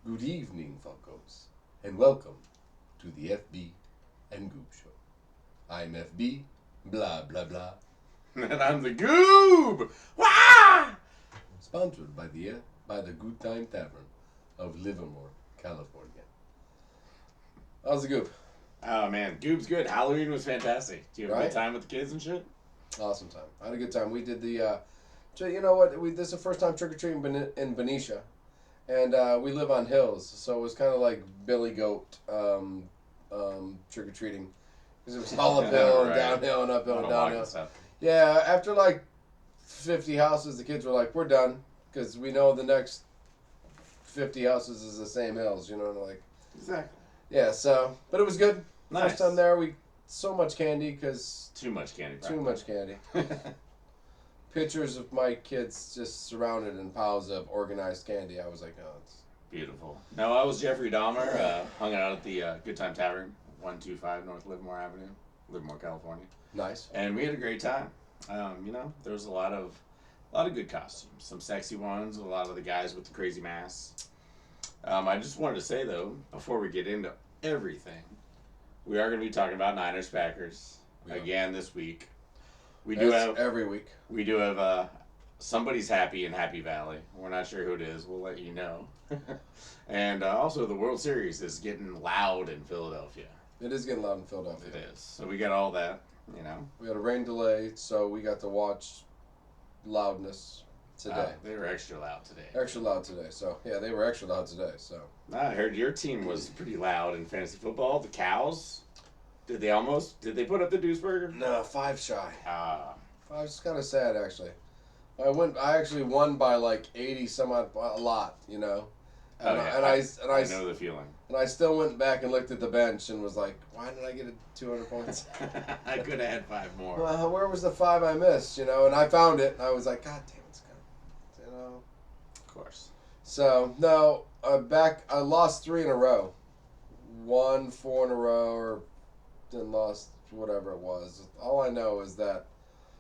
Good evening, Funkos, and welcome to the FB and Goob Show. I'm FB, blah blah blah, And I'm the Goob! Wah! sponsored by the Good Time Tavern of Livermore, California. How's the Goob? Oh man, Goob's good. Halloween was fantastic. Do you have a Right? good time with the kids and shit? Awesome time. I had a good time. We did you know what? This is the first time trick or treating in Benicia, and we live on hills, so it was kind of like Billy Goat trick or treating, because it was all uphill and Right. downhill and uphill I and don't like downhill. this stuff. Yeah, after like 50 houses, the kids were like, "We're done," because we know the next 50 houses is the same hills. You know, and like, Exactly. yeah. So, but it was good. Nice. First time there, we so much candy because Too much candy. too much candy. Pictures of my kids just surrounded in piles of organized candy. I was like, oh, it's Beautiful. No, I was Jeffrey Dahmer. Hung out at the Good Time Tavern, 125 North Livermore Avenue, Livermore, California, nice. and we had a great time. There was a lot of good costumes, some sexy ones, a lot of the guys with the crazy masks. I just wanted to say though, before we get into everything, we are going to be talking about Niners Packers We are. again this week. We As do have every week. somebody's happy in Happy Valley. We're not sure who it is. We'll let you know. And also the World Series is getting loud in Philadelphia. It is getting loud in Philadelphia. It is. So we got all that. You know. We had a rain delay, so we got to watch loudness today. They were extra loud today. Extra loud today. So yeah, they were extra loud today. So I heard your team was pretty loud in fantasy football. The Cows. Did they put up the Duesburger? no, 5 shy. Ah. 5's kind of sad actually. I actually won by like 80 some odd, a lot, you know. Oh, yeah. I know the feeling. And I still went back and looked at the bench and was like, why did I get 200 points? I could have had 5 more. Well, where was the 5 I missed, you know? And I found it, and I was like, God damn, it's gone. You know? Of course. So, no, I lost 3 in a row. Won 4 in a row, or then lost whatever it was. All I know is that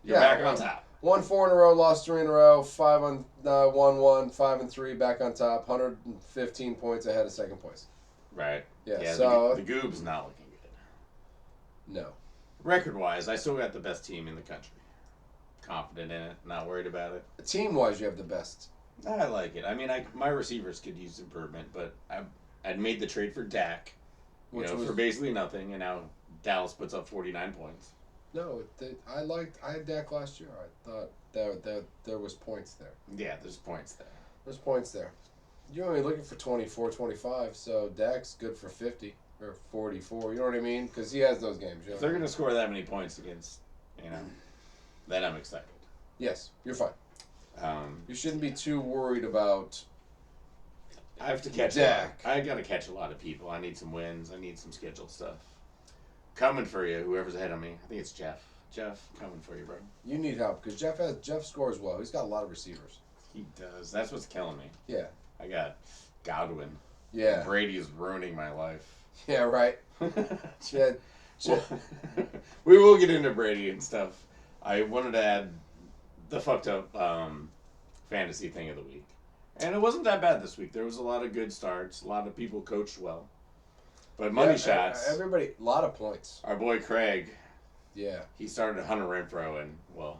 You're back on top. won 4 in a row, lost 3 in a row, 5 on 1, 5 and 3, back on top, 115 points ahead of second place. Right. Yeah, so the Goob's not looking good. no. Record-wise, I still got the best team in the country. Confident in it, not worried about it. Team-wise, you have the best. I like it. I mean, my receivers could use improvement, but I'd made the trade for Dak, for basically nothing, and now Dallas puts up 49 points. No, I had Dak last year. I thought there was points there. Yeah, there's points there. There's points there. You're only looking for 24, 25, so Dak's good for 50 or 44. You know what I mean? Because he has those games. You know? If they're going to score that many points against, then I'm excited. Yes, you're fine. Um, You shouldn't be too worried about I have to catch Dak. I got to catch a lot of people. I need some wins. I need some scheduled stuff. Coming for you, whoever's ahead of me. I think it's Jeff. Jeff, coming for you, bro. You need help because Jeff scores well. He's got a lot of receivers. He does. That's what's killing me. Yeah. I got Godwin. Yeah. Brady is ruining my life. Yeah. Right. Yeah. Well, we will get into Brady and stuff. I wanted to add the fucked up fantasy thing of the week. And it wasn't that bad this week. There was a lot of good starts. A lot of people coached well. But money shots. Everybody, a lot of points. Our boy Craig, Yeah. he started Hunter Renfro, and, well,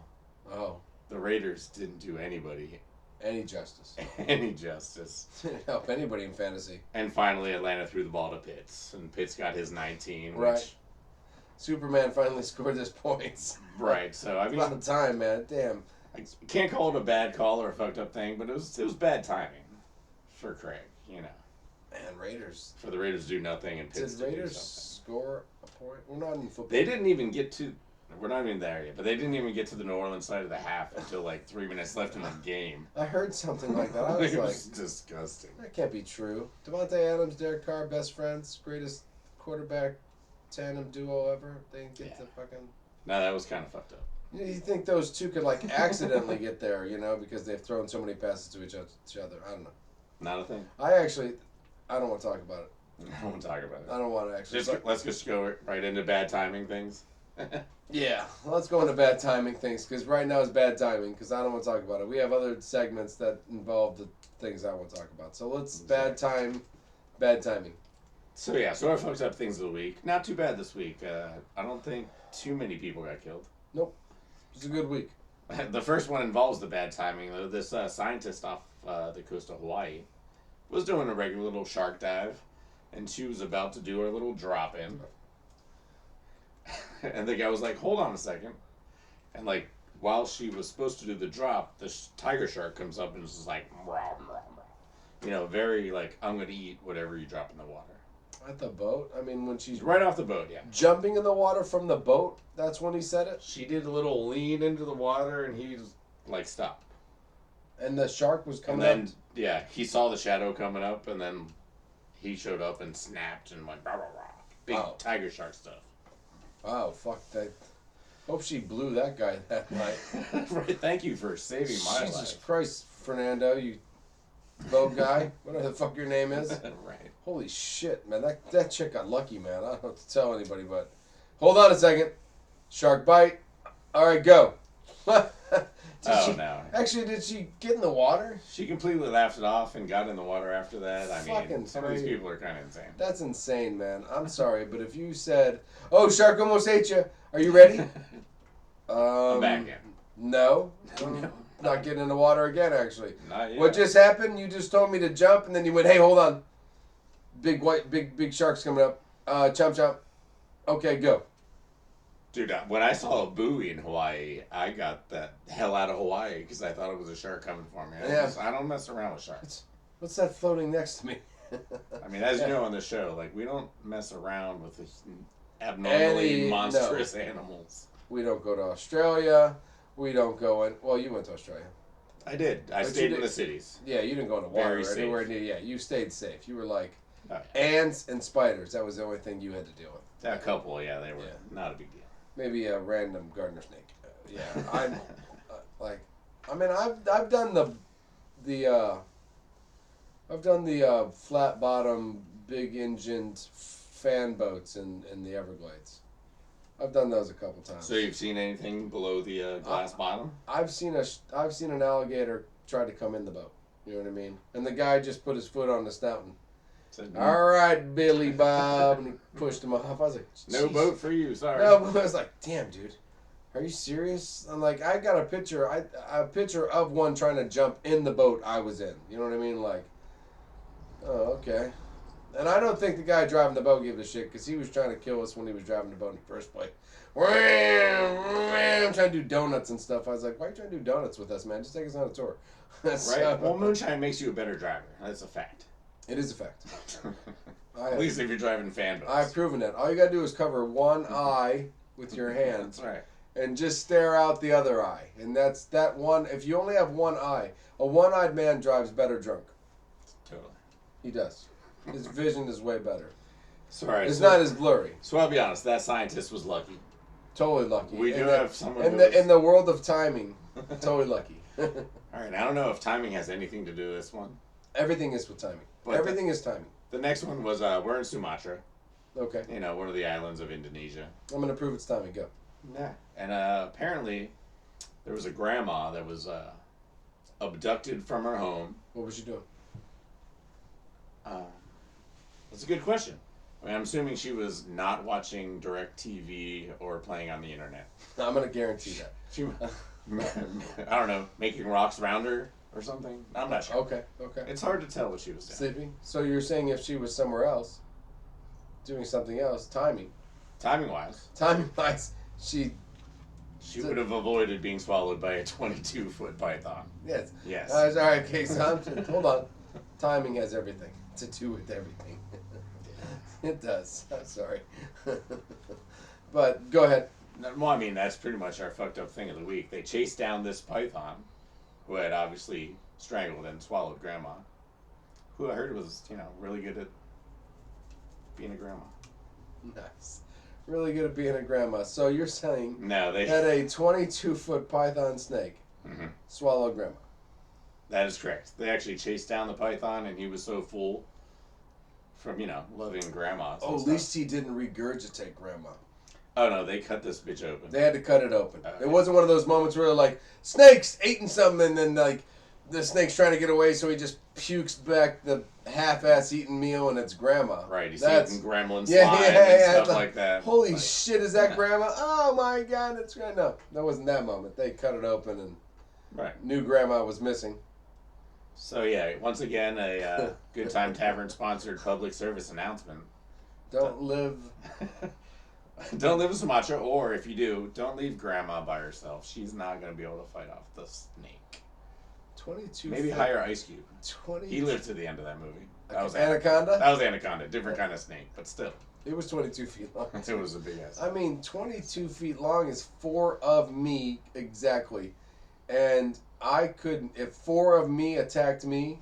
Oh, the Raiders didn't do anybody any justice. any justice. Didn't help anybody in fantasy. And finally, Atlanta threw the ball to Pitts, and Pitts got his 19. Right. Which, Superman finally scored his points. right. So I A mean, lot of time, man. Damn. I can't call it a bad call or a fucked up thing, but it was bad timing for Craig. Man, Raiders. For the Raiders to do nothing and Pitts Did to do Raiders something. score a point? We're not in football. They didn't even get to. We're not even there yet, but they didn't even get to the New Orleans side of the half until like 3 minutes left in the game. I heard something like that. I was It like, was disgusting. that can't be true. Devontae Adams, Derek Carr, best friends, greatest quarterback tandem duo ever. They didn't get the fucking. No, that was kind of fucked up. You think those two could like accidentally get there, because they've thrown so many passes to each other. I don't know. Not a thing. I don't want to talk about it. I don't want to talk about it. I don't want to actually. Let's just go right into bad timing things Yeah, let's go into bad timing things, because right now is bad timing, because I don't want to talk about it. We have other segments that involve the things I want to talk about. So let's bad timing. So yeah, so our fucked up things of the week. Not too bad this week. I don't think too many people got killed. Nope, it's a good week. The first one involves the bad timing, though. This scientist off the coast of Hawaii was doing a regular little shark dive, and she was about to do her little drop in. And the guy was like, hold on a second. And like, while she was supposed to do the drop, the tiger shark comes up and is just like, rah, rah, rah. You know, very like, I'm going to eat whatever you drop in the water. At the boat? I mean, when she's right off the boat, yeah. Jumping in the water from the boat, that's when he said it? She did a little lean into the water, and he was like, stop. And the shark was coming up? And then, up? yeah, he saw the shadow coming up, and then he showed up and snapped and went, rah, rah, rah. Big tiger shark stuff. Wow, fuck that. Hope she blew that guy that night. Right, thank you for saving my life. Jesus Christ, Fernando, you boat guy. Whatever the fuck your name is. Right. Holy shit, man. That chick got lucky, man. I don't know what to tell anybody, but... Hold on a second. Shark bite. All right, go. No. Actually, did she get in the water? She completely laughed it off and got in the water after that. I mean, some of these people are kind of insane. That's insane, man. I'm sorry, but if you said, "Oh, shark almost ate you," are you ready? I'm back in. No. Not getting in the water again, actually. Not yet. What just happened? You just told me to jump, and then you went, "Hey, hold on. Big shark's coming up. Chomp, chomp. Okay, go." Dude, when I saw a buoy in Hawaii, I got the hell out of Hawaii because I thought it was a shark coming for me. I don't mess around with sharks. What's that floating next to me? I mean, as you know on the show, like, we don't mess around with abnormally monstrous animals. We don't go to Australia. We don't go in... Well, you went to Australia. I did. I stayed in the cities. Yeah, you didn't go in the water or anywhere near... Yeah, you stayed safe. You were like ants and spiders. That was the only thing you had to deal with. A couple, yeah, they were not a big deal. Maybe a random gardener snake. I'm I've done the flat bottom, big engined fan boats in the Everglades. I've done those a couple times. So you've seen anything below the glass bottom? I've seen an alligator try to come in the boat. You know what I mean? And the guy just put his foot on the snout and all right, Billy Bob, and he pushed him off. I was like, no boat for you, sorry. No, but I was like, damn, dude, are you serious? I'm like, I got a picture of one trying to jump in the boat I was in. You know what I mean? Like, oh, okay. And I don't think the guy driving the boat gave a shit because he was trying to kill us when he was driving the boat in the first place. I'm trying to do donuts and stuff. I was like, why are you trying to do donuts with us, man? Just take us on a tour. Right? Well, moonshine makes you a better driver. That's a fact. It is a fact. At least if you're driving fan boats. I've proven it. All you gotta do is cover one eye with your hand. That's right. And just stare out the other eye. And that's that one. If you only have one eye, a one-eyed man drives better drunk. Totally. He does. His vision is way better. Sorry. It's not as blurry. So I'll be honest, that scientist was lucky. Totally lucky. We do have someone in the world of timing, totally lucky. All right, I don't know if timing has anything to do with this one. Everything is with timing. But everything is timing. The next one was we're in Sumatra. Okay. You know, one of the islands of Indonesia. I'm gonna prove it's timing. Go. Yeah. And apparently, there was a grandma that was abducted from her home. What was she doing? That's a good question. I mean, I'm assuming she was not watching DirecTV or playing on the internet. I'm gonna guarantee that. She, I don't know, making rocks around her or something. I'm not sure. Okay. It's hard to tell what she was doing. Sleeping. So you're saying if she was somewhere else, doing something else, timing wise, she would have avoided being swallowed by a 22-foot python. Yes. Yes. All right. Okay. So hold on. Timing has everything to do with everything. It does. I'm sorry. But go ahead. Well, I mean, that's pretty much our fucked up thing of the week. They chased down this python, who had obviously strangled and swallowed Grandma, who I heard was, really good at being a grandma. Nice. Really good at being a grandma. So you're saying no, they had a 22-foot python snake swallow Grandma. That is correct. They actually chased down the python, and he was so full from, loving grandmas. Oh, at least he didn't regurgitate Grandma. Oh no, they cut this bitch open. They had to cut it open. Okay. It wasn't one of those moments where like snakes eating something and then like the snake's trying to get away, so he just pukes back the half-ass eaten meal and it's grandma. Right, he's eating gremlin slime and stuff like that. Holy shit, is that grandma? Oh my god, it's grandma. No, that wasn't that moment. They cut it open and knew grandma was missing. So yeah, once again, a Good Time Tavern sponsored public service announcement. Don't live in Sumatra, or if you do, don't leave grandma by herself. She's not going to be able to fight off the snake. 22 Maybe hire Ice Cube. 20. He lived to the end of that movie. That was Anaconda? That was Anaconda. Different kind of snake, but still. It was 22 feet long. It was a big ass. I mean, 22 feet long is 4 of me exactly. And I couldn't, if 4 of me attacked me,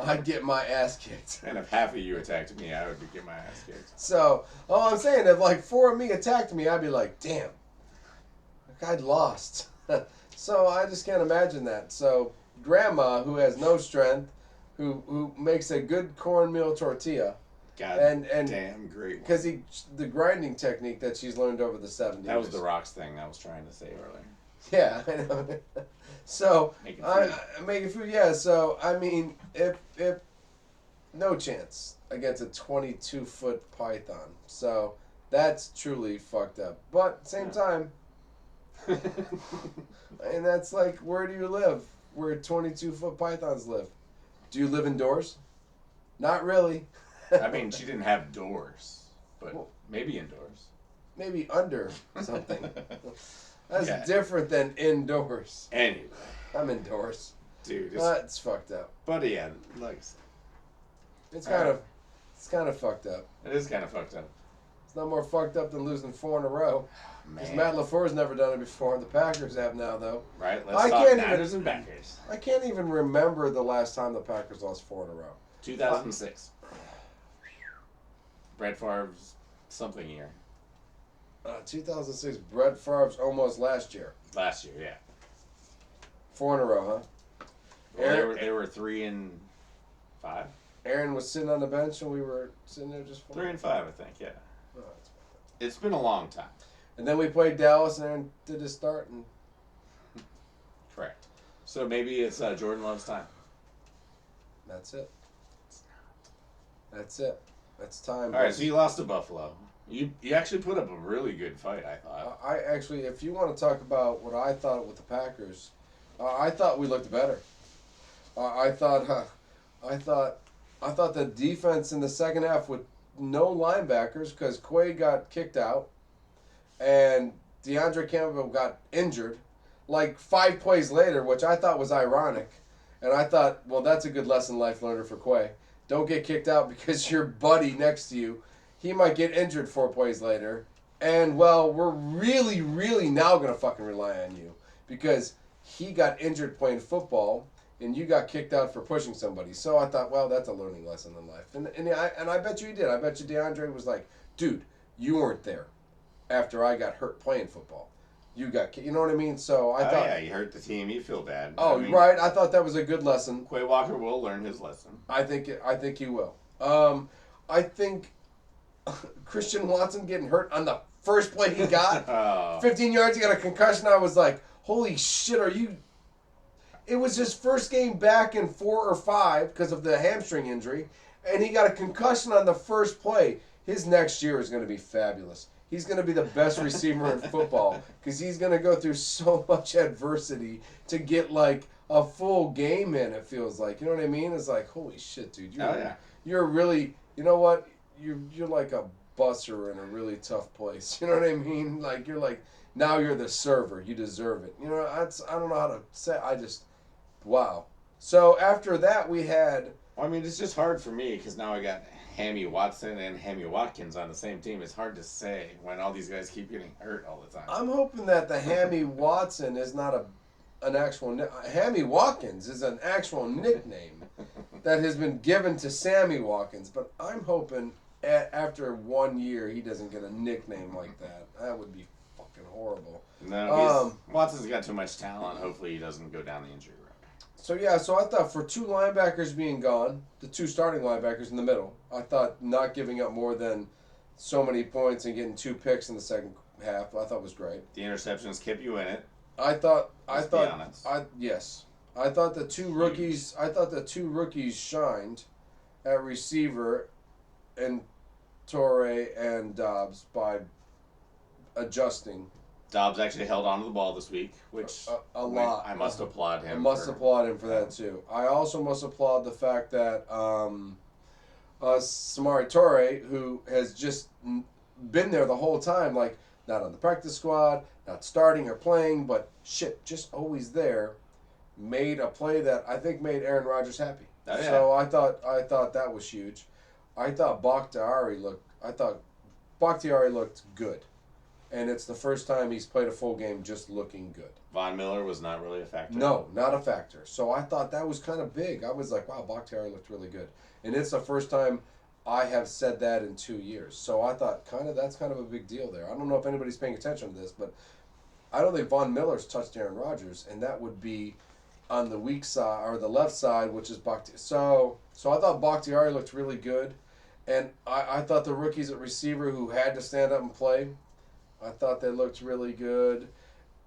I'd get my ass kicked. And if half of you attacked me, I would get my ass kicked. So, all I'm saying, if like 4 of me attacked me, I'd be like, damn, I'd lost. So I just can't imagine that. So grandma, who has no strength, who makes a good cornmeal tortilla. God and damn great. Because the grinding technique that she's learned over the 70s. That was the Rock's thing I was trying to say earlier. Yeah, I know. So Making food. Making food, yeah. So I mean, if no chance against a 22-foot python. So that's truly fucked up. But at the same time, and that's like, where do you live? Where 22-foot pythons live? Do you live indoors? Not really. I mean, she didn't have doors, but maybe indoors. Maybe under something. That's different than indoors. Anyway. I'm indoors. Dude. That's fucked up. But yeah, like it's kind of fucked up. It is kind of fucked up. It's not more fucked up than losing 4 in a row. Because Matt LaFleur's never done it before. The Packers have now, though. Right, let's talk Niners and Packers. I can't even remember the last time the Packers lost 4 in a row. 2006. Brett Favre's something year. 2006, Brett Favre's almost last year. Last year, yeah. 4 in a row, huh? Well, they were 3-5. Aaron was sitting on the bench and we were sitting there just 3-5, I think, yeah. Oh, it's been a long time. And then we played Dallas and Aaron did his start. And correct. So maybe it's Jordan Love's time. That's it. That's it. That's time. All right, so you lost to Buffalo. You actually put up a really good fight, I thought. I actually, if you want to talk about what I thought with the Packers, I thought we looked better. I thought the defense in the second half with no linebackers because Quay got kicked out and DeAndre Campbell got injured like 5 plays later, which I thought was ironic. And I thought, well, that's a good lesson life learner for Quay. Don't get kicked out because your buddy next to you, he might get injured 4 plays later. And, well, we're really, really now going to fucking rely on you because he got injured playing football and you got kicked out for pushing somebody. So I thought, well, that's a learning lesson in life. And I bet you he did. I bet you DeAndre was like, dude, you weren't there after I got hurt playing football. You got, you know what I mean? So I thought, yeah, you hurt the team. You feel bad. Oh, I mean, right. I thought that was a good lesson. Quay Walker will learn his lesson. I think he will. I think Christian Watson getting hurt on the first play he got, 15 yards, he got a concussion. I was like, holy shit, are you? It was his first game back in 4 or 5 because of the hamstring injury, and he got a concussion on the first play. His next year is going to be fabulous. He's going to be the best receiver in football because he's going to go through so much adversity to get like a full game in, it feels like. You know what I mean? It's like, holy shit, dude. You're really, you know what? You're like a busser in a really tough place. You know what I mean? Like, you're like, now you're the server. You deserve it. You know, I don't know how to say. Wow. So after that, we had. Well, I mean, it's just hard for me because now I got Hammy Watson and Hammy Watkins on the same team. It's hard to say when all these guys keep getting hurt all the time. I'm hoping that the Hammy Watson is not an actual. Hammy Watkins is an actual nickname that has been given to Sammy Watkins. But I'm hoping after 1 year he doesn't get a nickname like that. That would be fucking horrible. No, Watson's got too much talent. Hopefully he doesn't go down the injury road. So I thought for 2 linebackers being gone, the 2 starting linebackers in the middle, I thought not giving up more than so many points and getting 2 picks in the second half, I thought was great. The interceptions kept you in it. I thought, Be honest. yes, I thought the two rookies, shined at receiver, and Torre and Dobbs by adjusting. Dobbs actually held on to the ball this week, which a lot. I must applaud him. I must applaud him for that too. I also must applaud the fact that Samori Torre, who has just been there the whole time, like not on the practice squad, not starting or playing, but shit, just always there, made a play that I think made Aaron Rodgers happy. Oh, yeah. So I thought that was huge. I thought Bakhtiari looked good. And it's the first time he's played a full game just looking good. Von Miller was not really a factor. No, not a factor. So I thought that was kind of big. I was like, wow, Bakhtiari looked really good. And it's the first time I have said that in 2 years. So I thought that's kind of a big deal there. I don't know if anybody's paying attention to this, but I don't think Von Miller's touched Aaron Rodgers, and that would be on the weak side or the left side, which is Bakhtiari. So I thought Bakhtiari looked really good. And I thought the rookies at receiver who had to stand up and play, I thought they looked really good.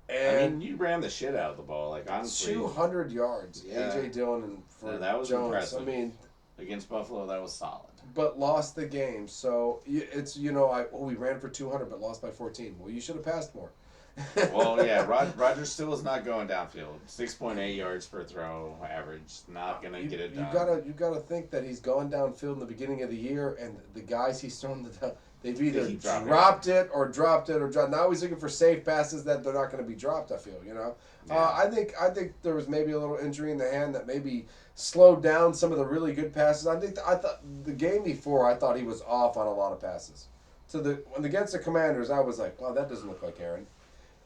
And I mean, you ran the shit out of the ball. Like, honestly. 200 yards. Yeah. A.J. Dillon and for that was Jones. impressive. I mean, against Buffalo, that was solid. But lost the game. So it's, we ran for 200 but lost by 14. Well, you should have passed more. Well, yeah, Rodgers still is not going downfield. 6.8 yards per throw average. Not going to get it done. You gotta think that he's gone downfield in the beginning of the year, and the guys he's thrown they've either dropped it or dropped. Now he's looking for safe passes that they're not going to be dropped. I feel, Yeah. I think there was maybe a little injury in the hand that maybe slowed down some of the really good passes. I thought the game before I thought he was off on a lot of passes. When against the Commanders, I was like, wow, that doesn't look like Aaron.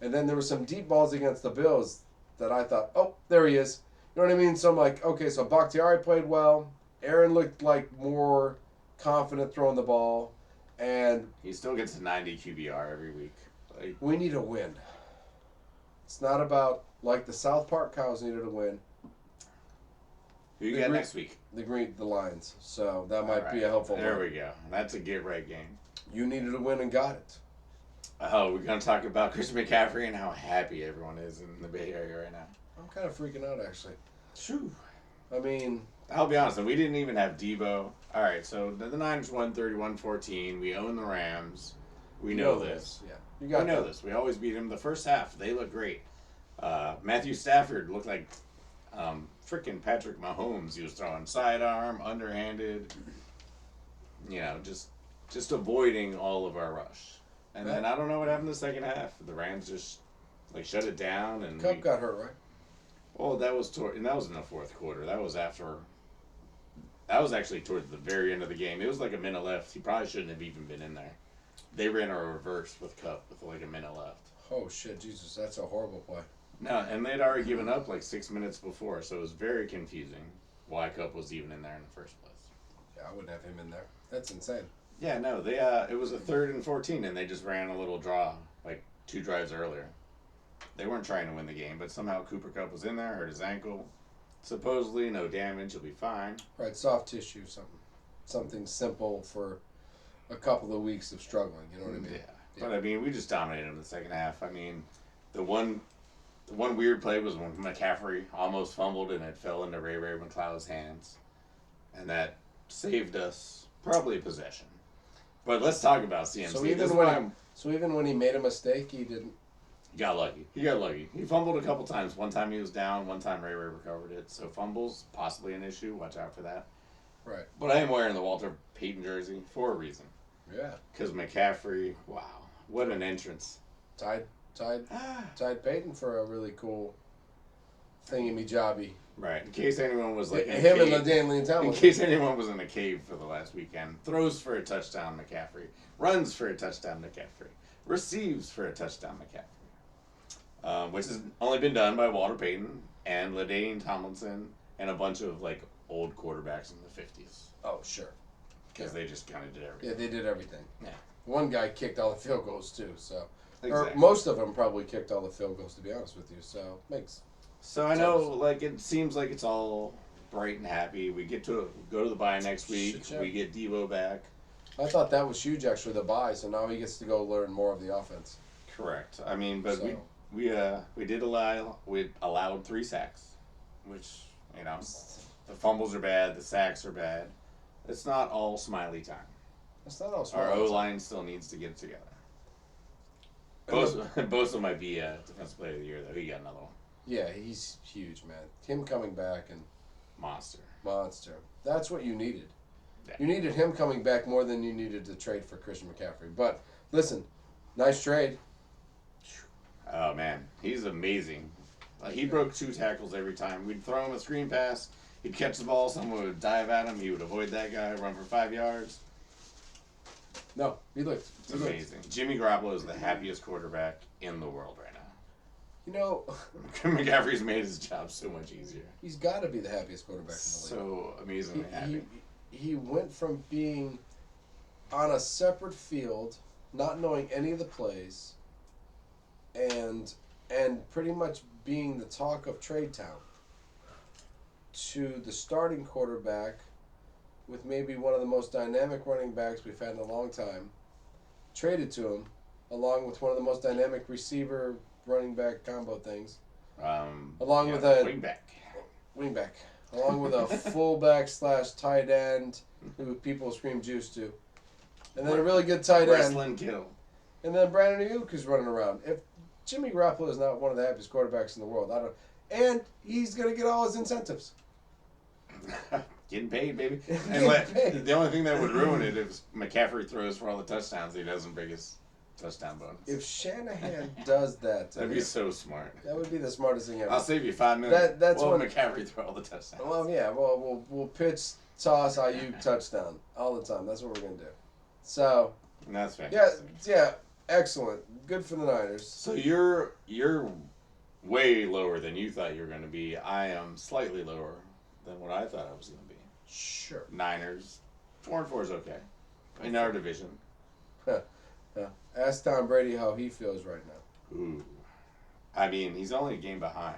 And then there were some deep balls against the Bills that I thought, oh, there he is. You know what I mean? So I'm like, okay, so Bakhtiari played well. Aaron looked like more confident throwing the ball. And he still gets a 90 QBR every week. Like, we need a win. It's not about, like the South Park Cows needed a win. Who you got next week? The Lions. So that might be a helpful There win. we go. That's a get-right game. You needed a win and got it. Oh, we're going to talk about Christian McCaffrey and how happy everyone is in the Bay Area right now. I'm kind of freaking out, actually. Shoo. I mean... I'll be honest, and we didn't even have Debo. All right, so the Niners won 31-14. We own the Rams. We know this. Yeah, we know this. We always beat them the first half. They look great. Matthew Stafford looked like freaking Patrick Mahomes. He was throwing sidearm, underhanded. Just avoiding all of our rush. And then I don't know what happened in the second half. The Rams just shut it down. And Cup got hurt, right? Oh, that was in the fourth quarter. That was after. That was actually towards the very end of the game. It was like a minute left. He probably shouldn't have even been in there. They ran a reverse with Cup with like a minute left. Oh shit, Jesus, that's a horrible play. No, and they'd already given up like 6 minutes before, so it was very confusing why Cup was even in there in the first place. Yeah, I wouldn't have him in there. That's insane. Yeah, no, they it was a 3rd and 14, and they just ran a little draw like 2 drives earlier. They weren't trying to win the game, but somehow Cooper Kupp was in there, hurt his ankle. Supposedly no damage, he'll be fine. Right, soft tissue, something simple for a couple of weeks of struggling. You know what I mean? Yeah. But I mean, we just dominated him in the second half. I mean, the one weird play was when McCaffrey almost fumbled and it fell into Ray McCloud's hands, and that saved us probably possession. But let's talk about CMC. So even when he made a mistake, he didn't. He got lucky. He fumbled a couple times. One time he was down. One time Ray recovered it. So fumbles, possibly an issue. Watch out for that. Right. But I am wearing the Walter Payton jersey for a reason. Yeah. Because McCaffrey, wow, what an entrance. Tied Payton for a really cool thingy-me-jobby. Right. In case anyone was like him and LaDainian Tomlinson. In case anyone was in a cave for the last weekend, throws for a touchdown McCaffrey, runs for a touchdown McCaffrey, receives for a touchdown McCaffrey. Which has only been done by Walter Payton and LaDainian Tomlinson and a bunch of like old quarterbacks in the 50s. Oh, sure. Because they just kind of did everything. Yeah, they did everything. Yeah. One guy kicked all the field goals too, so. Exactly. Or most of them probably kicked all the field goals, to be honest with you. So makes. So I know, like, it seems like it's all bright and happy. We get to go to the bye next week. We get Devo back. I thought that was huge, actually, the bye. So now he gets to go learn more of the offense. Correct. I mean, but So. we did allow we allowed 3 sacks, which the fumbles are bad, the sacks are bad. It's not all Smiley time. It's not all Our smart. O line still needs to get it together. Bosa might be defensive player of the year though. He got another one. Yeah, he's huge, man. Him coming back and Monster. That's what you needed. Yeah. You needed him coming back more than you needed to trade for Christian McCaffrey. But listen, nice trade. Oh man, he's amazing. He broke 2 tackles every time. We'd throw him a screen pass. He'd catch the ball. Someone would dive at him. He would avoid that guy, run for 5 yards. No, he looked Amazing. Jimmy Garoppolo is the happiest quarterback in the world right now. You know, McCaffrey's made his job so much easier. he's got to be the happiest quarterback in the league. So amazingly happy. He went from being on a separate field, not knowing any of the plays, and pretty much being the talk of Trade Town, to the starting quarterback with maybe one of the most dynamic running backs we've had in a long time, traded to him, along with one of the most dynamic receiver running back combo things, along with a wingback, along with a fullback / tight end who people scream juice to, and then a really good tight end, Wrestling kill, and then Brandon Ayuk is running around. If Jimmy Garoppolo is not one of the happiest quarterbacks in the world, and he's gonna get all his incentives. Getting paid, baby. Getting paid. The only thing that would ruin it is McCaffrey throws for all the touchdowns. He doesn't bring his touchdown bonus. If Shanahan does that, That'd be so smart. That would be the smartest thing ever. I'll save you $5 million. That's when when McCaffrey throw all the touchdowns. Well, yeah. Well, we'll pitch, toss, Ayuk touchdown all the time. That's what we're gonna do. So. And that's fantastic. Yeah. Excellent. Good for the Niners. So you're way lower than you thought you were going to be. I am slightly lower than what I thought I was going to be. Sure. Niners, 4-4 is okay in our division. Ask Tom Brady how he feels right now. Ooh, I mean he's only a game behind.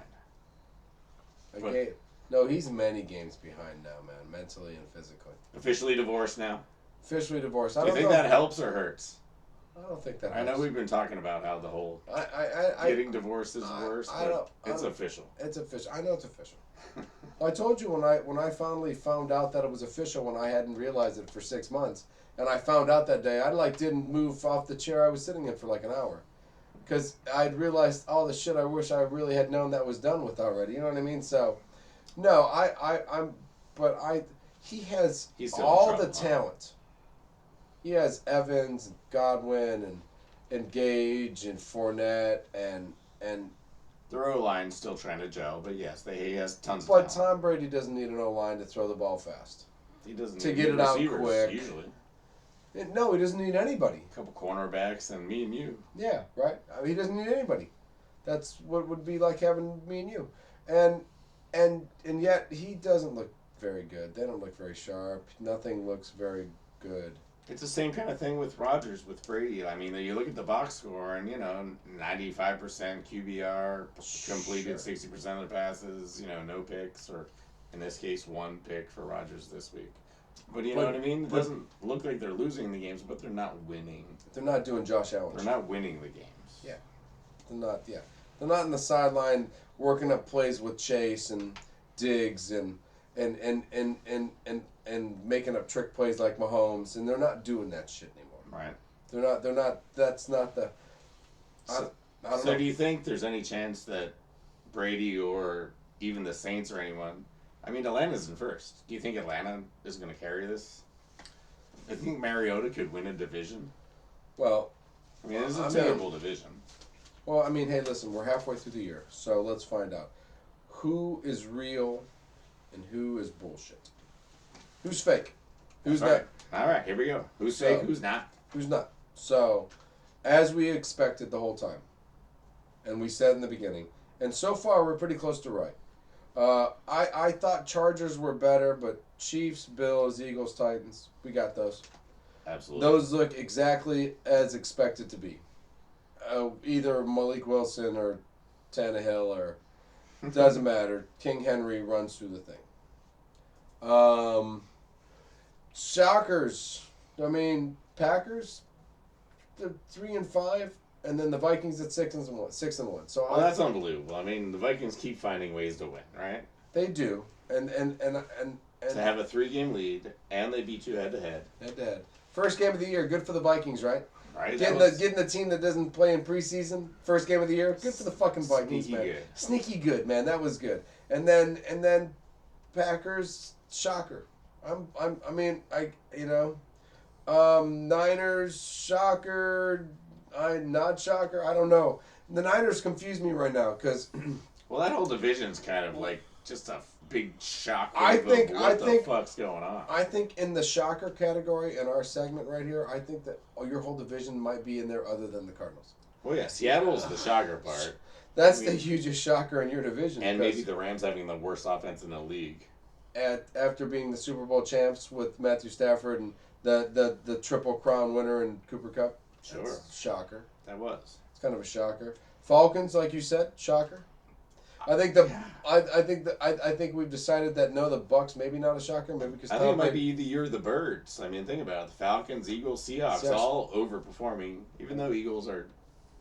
No, he's many games behind now, man, mentally and physically. Officially divorced now. Officially divorced. Do you think that helps or hurts? I don't think that helps. I know we've been talking about how the whole getting divorced is worse, but it's official. It's official. I know it's official. I told you when I finally found out that it was official when I hadn't realized it for 6 months, and I found out that day, I didn't move off the chair I was sitting in for like an hour, because I'd realized all the shit I wish I really had known that was done with already. You know what I mean? So, no, he has all the talent. He has Evans and Godwin and Gage and Fournette and their O-line's still trying to gel, but yes, he has tons of talent. talent. But Tom Brady doesn't need an O-line to throw the ball fast. He doesn't to need get it out receivers, quick. Usually. No, he doesn't need anybody. A couple cornerbacks and me and you. Yeah, right. I mean, he doesn't need anybody. That's what would be like having me and you, and yet he doesn't look very good. They don't look very sharp. Nothing looks very good. It's the same kind of thing with Rodgers, with Brady. I mean, you look at the box score, and 95% QBR, completed 60% of the passes. No picks, or in this case, 1 pick for Rodgers this week. But you know what I mean? It doesn't look like they're losing the games, but they're not winning. They're not doing Josh Allen. They're not winning the games. Yeah, they're not. Yeah, they're not in the sideline working up plays with Chase and Diggs and making up trick plays like Mahomes, and they're not doing that shit anymore. Right. They're not. That's not the. I don't know. Do you think there's any chance that Brady or even the Saints or anyone? I mean, Atlanta's in first. Do you think Atlanta is going to carry this? I think Mariota could win a division. Well, I mean, it's a terrible division. Well, I mean, hey, listen, we're halfway through the year, so let's find out who is real and who is bullshit. Who's fake? Who's not? All right, here we go. Who's fake? Who's not? Who's not? So, as we expected the whole time, and we said in the beginning, and so far we're pretty close to right. I thought Chargers were better, but Chiefs, Bills, Eagles, Titans, we got those. Absolutely. Those look exactly as expected to be. Either Malik Wilson or Tannehill or doesn't matter. King Henry runs through the thing. Shockers. I mean, Packers, they're 3-5, and then the Vikings at 6-1. 6-1. So Well, that's unbelievable. I mean, the Vikings keep finding ways to win, right? they do, and To have a 3-game lead, and they beat you head to head. head to head. First game of the year, good for the Vikings, right? Right. Getting the team that doesn't play in preseason, first game of the year, good for the fucking Vikings, sneaky man. good. Sneaky good, man. That was good. And then Packers, shocker. Niners, shocker. Not shocker. I don't know. The Niners confuse me right now because. Well, that whole division's kind of like just a big shock. I think what the fuck's going on? I think in the shocker category in our segment right here, I think that your whole division might be in there other than the Cardinals. Well, yeah, Seattle's the shocker part. That's the hugest shocker in your division. And maybe the Rams having the worst offense in the league. After being the Super Bowl champs with Matthew Stafford and the Triple Crown winner and Cooper Kupp. Sure. That's a shocker. That was. It's kind of a shocker. Falcons, like you said, shocker. I think I think we've decided that no, the Bucks maybe not a shocker, maybe because I think it might be the year of the birds. I mean, think about it: the Falcons, Eagles, Seahawks, all overperforming. Even though Eagles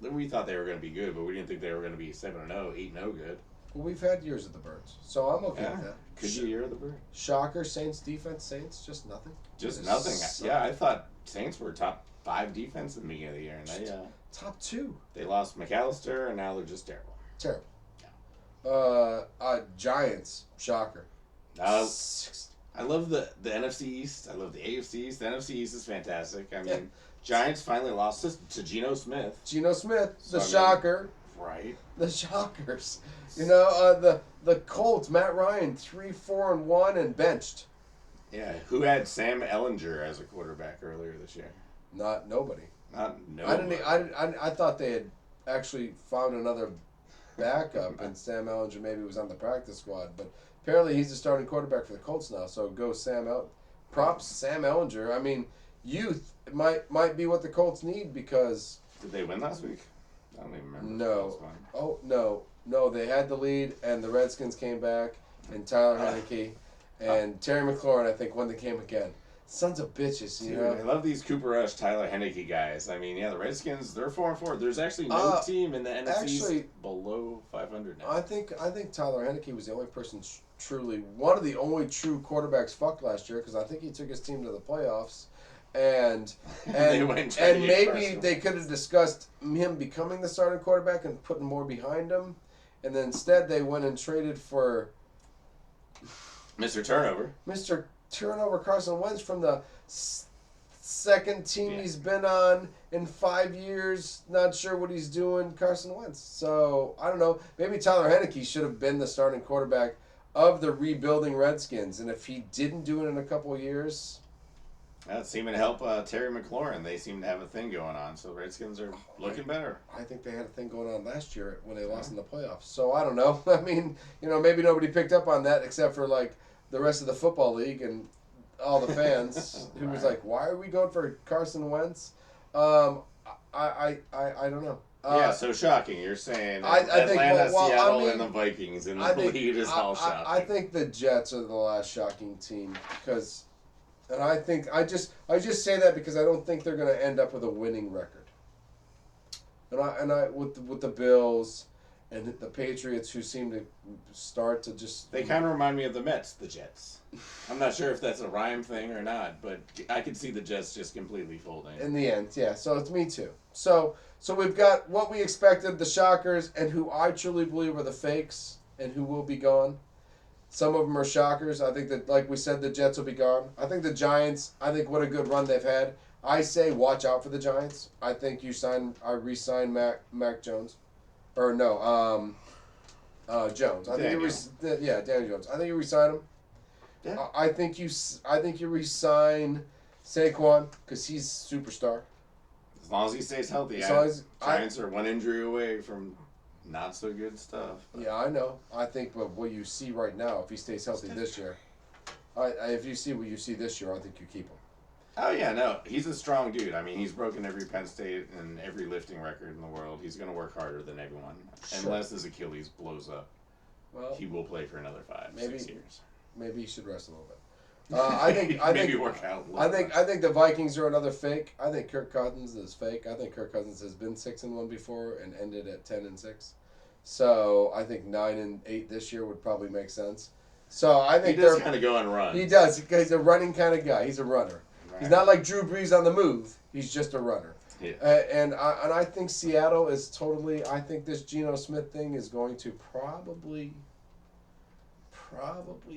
we thought they were going to be good, but we didn't think they were going to be 7-0, 8-0 good. Well, we've had years of the birds, so I'm okay with that. Could be year of the bird. Shocker, Saints defense, Saints just nothing. Just nothing. Yeah, I thought Saints were top 5 defense in the beginning of the year, and they top 2. They lost McAllister, and now they're just terrible. Terrible. Giants, shocker. I love the NFC East. I love the AFC East. The NFC East is fantastic. I mean, Giants finally lost to Geno Smith. Geno Smith, the shocker. Right. The shockers. The Colts, Matt Ryan, 3-4-1 and benched. Yeah, who had Sam Ellinger as a quarterback earlier this year? Not nobody. Not nobody. I thought they had actually found another backup, and Sam Ellinger maybe was on the practice squad, but apparently he's the starting quarterback for the Colts now. So go props Sam Ellinger. I mean, youth might be what the Colts need because. Did they win last week? I don't even remember. No. Oh no. They had the lead, and the Redskins came back, and Tyler Heineke, and Terry McLaurin I think won the game again. Sons of bitches, you know. I love these Cooper Rush, Tyler Heineke guys. I mean, yeah, the Redskins, they're 4-4. There's actually no team in the NFC below 500 now. I think Tyler Heineke was the only person one of the only true quarterbacks fucked last year because I think he took his team to the playoffs, and maybe they could have discussed him becoming the starting quarterback and putting more behind him, and then instead they went and traded for Mr. Turnover. Turnover Carson Wentz from the second team he's been on in 5 years. Not sure what he's doing, Carson Wentz. So, I don't know. Maybe Tyler Heineke should have been the starting quarterback of the rebuilding Redskins. And if he didn't do it in a couple of years... That seemed to help Terry McLaurin. They seem to have a thing going on. So, the Redskins are looking better. I think they had a thing going on last year when they lost in the playoffs. So, I don't know. I mean, maybe nobody picked up on that except for, the rest of the football league and all the fans who was like, why are we going for Carson Wentz? I don't know. So shocking. You're saying Atlanta, Seattle, and the Vikings in the lead is all shocking. I think the Jets are the last shocking team because, and I think I just say that because I don't think they're going to end up with a winning record. And I with the Bills. And the Patriots, who seem to start to just... They kind of remind me of the Mets, the Jets. I'm not sure if that's a rhyme thing or not, but I could see the Jets just completely folding. In the end, yeah. So it's me too. So we've got what we expected, the shockers, and who I truly believe are the fakes, and who will be gone. Some of them are shockers. I think that, like we said, the Jets will be gone. I think the Giants, what a good run they've had. I say watch out for the Giants. I think I re-sign Mac Jones. Or no, Jones. I Daniel. think Daniel Jones. I think you resign him. Yeah. I think you resign Saquon because he's superstar. As long as he stays healthy. Giants are one injury away from not so good stuff. But. Yeah, I know. I think, but what you see right now, if he stays healthy this year, if you see what you see this year, I think you keep him. Oh, yeah, no. He's a strong dude. I mean, he's broken every Penn State and every lifting record in the world. He's going to work harder than everyone. Sure. Unless his Achilles blows up. Well, he will play for another 5-6 years. Maybe he should rest a little bit. Maybe work out. I think the Vikings are another fake. I think Kirk Cousins is fake. I think Kirk Cousins has been 6-1 before and ended at 10-6. So I think 9-8 this year would probably make sense. So I think he does kind of go on runs. He does because he's a running kind of guy. He's a runner. Right. He's not like Drew Brees on the move. He's just a runner. Yeah. And I think Seattle is totally. I think this Geno Smith thing is going to probably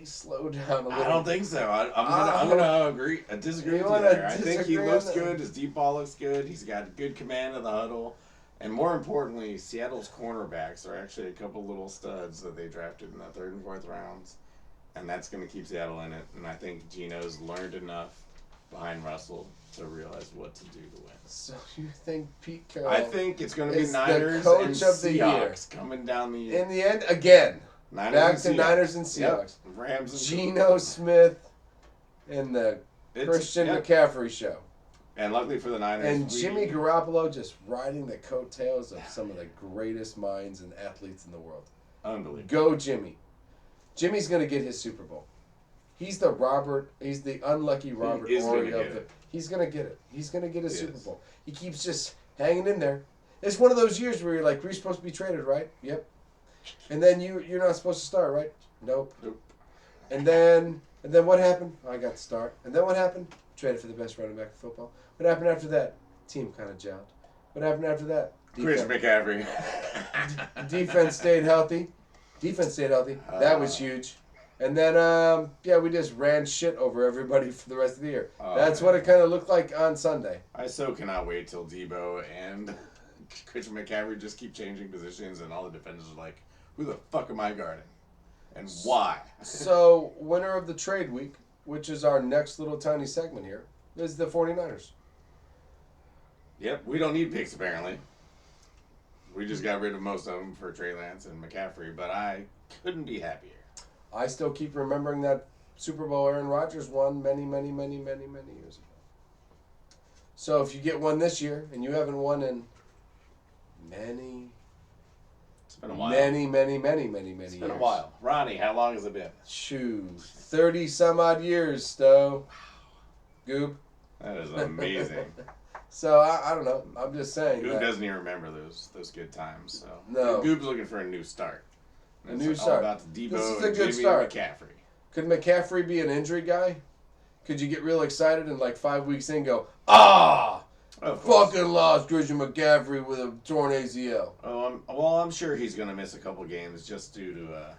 slow down a little. I don't think so. I'm gonna disagree with you there. I think he looks good. His deep ball looks good. He's got good command of the huddle. And more importantly, Seattle's cornerbacks are actually a couple little studs that they drafted in the 3rd and 4th rounds. And that's going to keep Seattle in it. And I think Geno's learned enough behind Russell to realize what to do to win. So you think Pete Carroll? I think it's going to be Niners the coach and of the Seahawks year. coming down the year. In the end, again, Niners back and to Seahawks. Niners and Seahawks. Yep. Rams and Geno Smith and the Christian McCaffrey show. And luckily for the Niners. And Jimmy Garoppolo just riding the coattails of some of the greatest minds and athletes in the world. Unbelievable. Go Jimmy. Jimmy's going to get his Super Bowl. He's the unlucky Robert Horry of the... He's going to get it. He's going to get his Super Bowl. He keeps just hanging in there. It's one of those years where you're like, we're supposed to be traded, right? Yep. And then you're not supposed to start, right? Nope. And then what happened? I got to start. And then what happened? Traded for the best running back in football. What happened after that? Team kind of gelled. What happened after that? Chris McCaffrey. Defense stayed healthy. That was huge. And then, we just ran shit over everybody for the rest of the year. That's what it kind of looked like on Sunday. I so cannot wait till Debo and Christian McCaffrey just keep changing positions, and all the defenders are like, who the fuck am I guarding? And why? So, winner of the trade week, which is our next little tiny segment here, is the 49ers. Yep, we don't need picks apparently. We just got rid of most of them for Trey Lance and McCaffrey, but I couldn't be happier. I still keep remembering that Super Bowl Aaron Rodgers won many, many, many, many, many years ago. So if you get one this year, and you haven't won in it's been a while. Many years. It's been a while. Ronnie, how long has it been? Shoot, 30 some odd years, Stowe. Goob. That is amazing. So I don't know. I'm just saying. Goob doesn't even remember those good times. So no. Goob's looking for a new start. A new start. All about Debo this is a and good Jimmy start. And McCaffrey. Could McCaffrey be an injury guy? Could you get real excited and like 5 weeks in go, fucking lost Christian McCaffrey with a torn ACL. I'm sure he's going to miss a couple games just due to,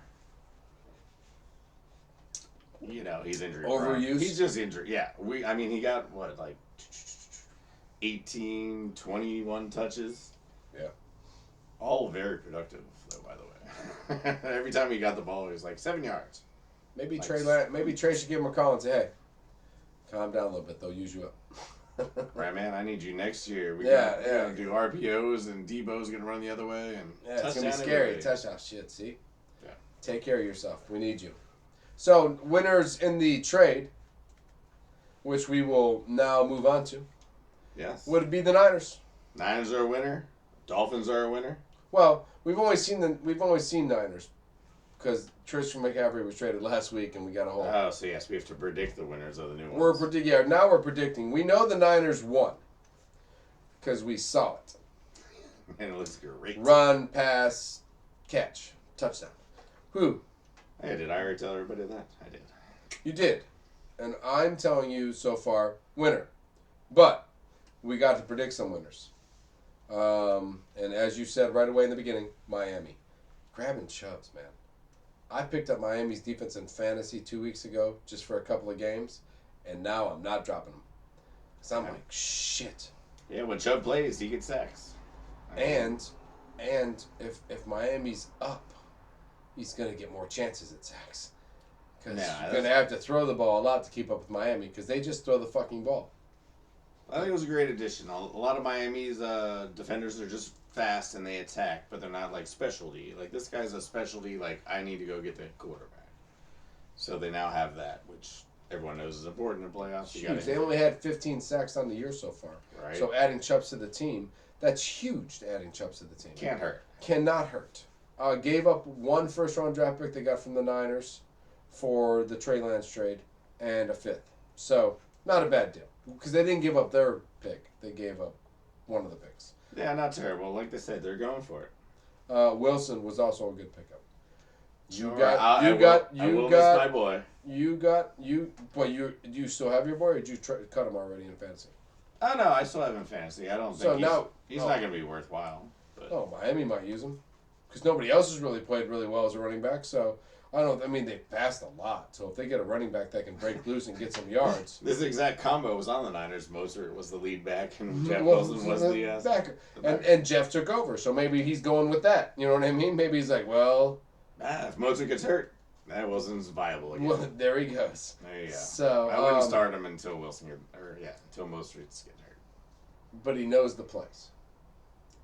he's injured. Overuse? He's just injured. Yeah. He got, 18, 21 touches. Yeah. All very productive, though, by the way. Every time he got the ball, he was like 7 yards. Maybe Trey should give him a call and say, hey, calm down a little bit. They'll use you up. Right, man. I need you next year. We gotta do RPOs, and Debo's gonna run the other way, and it's gonna be scary. Touchdown shit. See. Yeah. Take care of yourself. We need you. So winners in the trade, which we will now move on to. Yes. Would be the Niners. Niners are a winner. Dolphins are a winner. Well, we've always seen Niners because Christian McCaffrey was traded last week, and we got a whole. Oh, so yes, we have to predict the winners of the new ones. Now we're predicting. We know the Niners won because we saw it. And it looks great. Run, pass, catch, touchdown. Who? Hey, did I already tell everybody that? I did. You did, and I'm telling you so far, winner. But we got to predict some winners. And as you said right away in the beginning, Miami. Grabbing Chubbs, man. I picked up Miami's defense in fantasy 2 weeks ago just for a couple of games, and now I'm not dropping them. Because I'm like, shit. Yeah, when Chubb plays, he gets sacks. And if Miami's up, he's going to get more chances at sacks. Because you're going to have to throw the ball a lot to keep up with Miami because they just throw the fucking ball. I think it was a great addition. A lot of Miami's defenders are just fast and they attack, but they're not like specialty. Like this guy's a specialty, like I need to go get the quarterback. So they now have that, which everyone knows is important in playoffs. Huge. They only had 15 sacks on the year so far. Right. So adding Chubbs to the team, that's huge, adding Chubbs to the team. Can't hurt. Cannot hurt. Gave up one first-round draft pick they got from the Niners for the Trey Lance trade, and a 5th. So, not a bad deal. Because they didn't give up their pick. They gave up one of the picks. Yeah, not terrible. Like they said, they're going for it. Wilson was also a good pickup. You Sure. got I will miss my boy. Do you still have your boy, or did you cut him already in fantasy? Oh no, I still have him in fantasy. I don't think he's not going to be worthwhile. But. Oh, Miami might use him because nobody else has really played really well as a running back. So I mean, they passed a lot. So if they get a running back that can break loose and get some yards, this exact combo was on the Niners. Mostert was the lead back, and Jeff Wilson was the backer. And Jeff took over. So maybe he's going with that. You know what I mean? Maybe he's like, well, if Mostert gets hurt, that Wilson's viable again. Well, there he goes. There you go. So I wouldn't start him until until Mostert's get hurt. But he knows the place.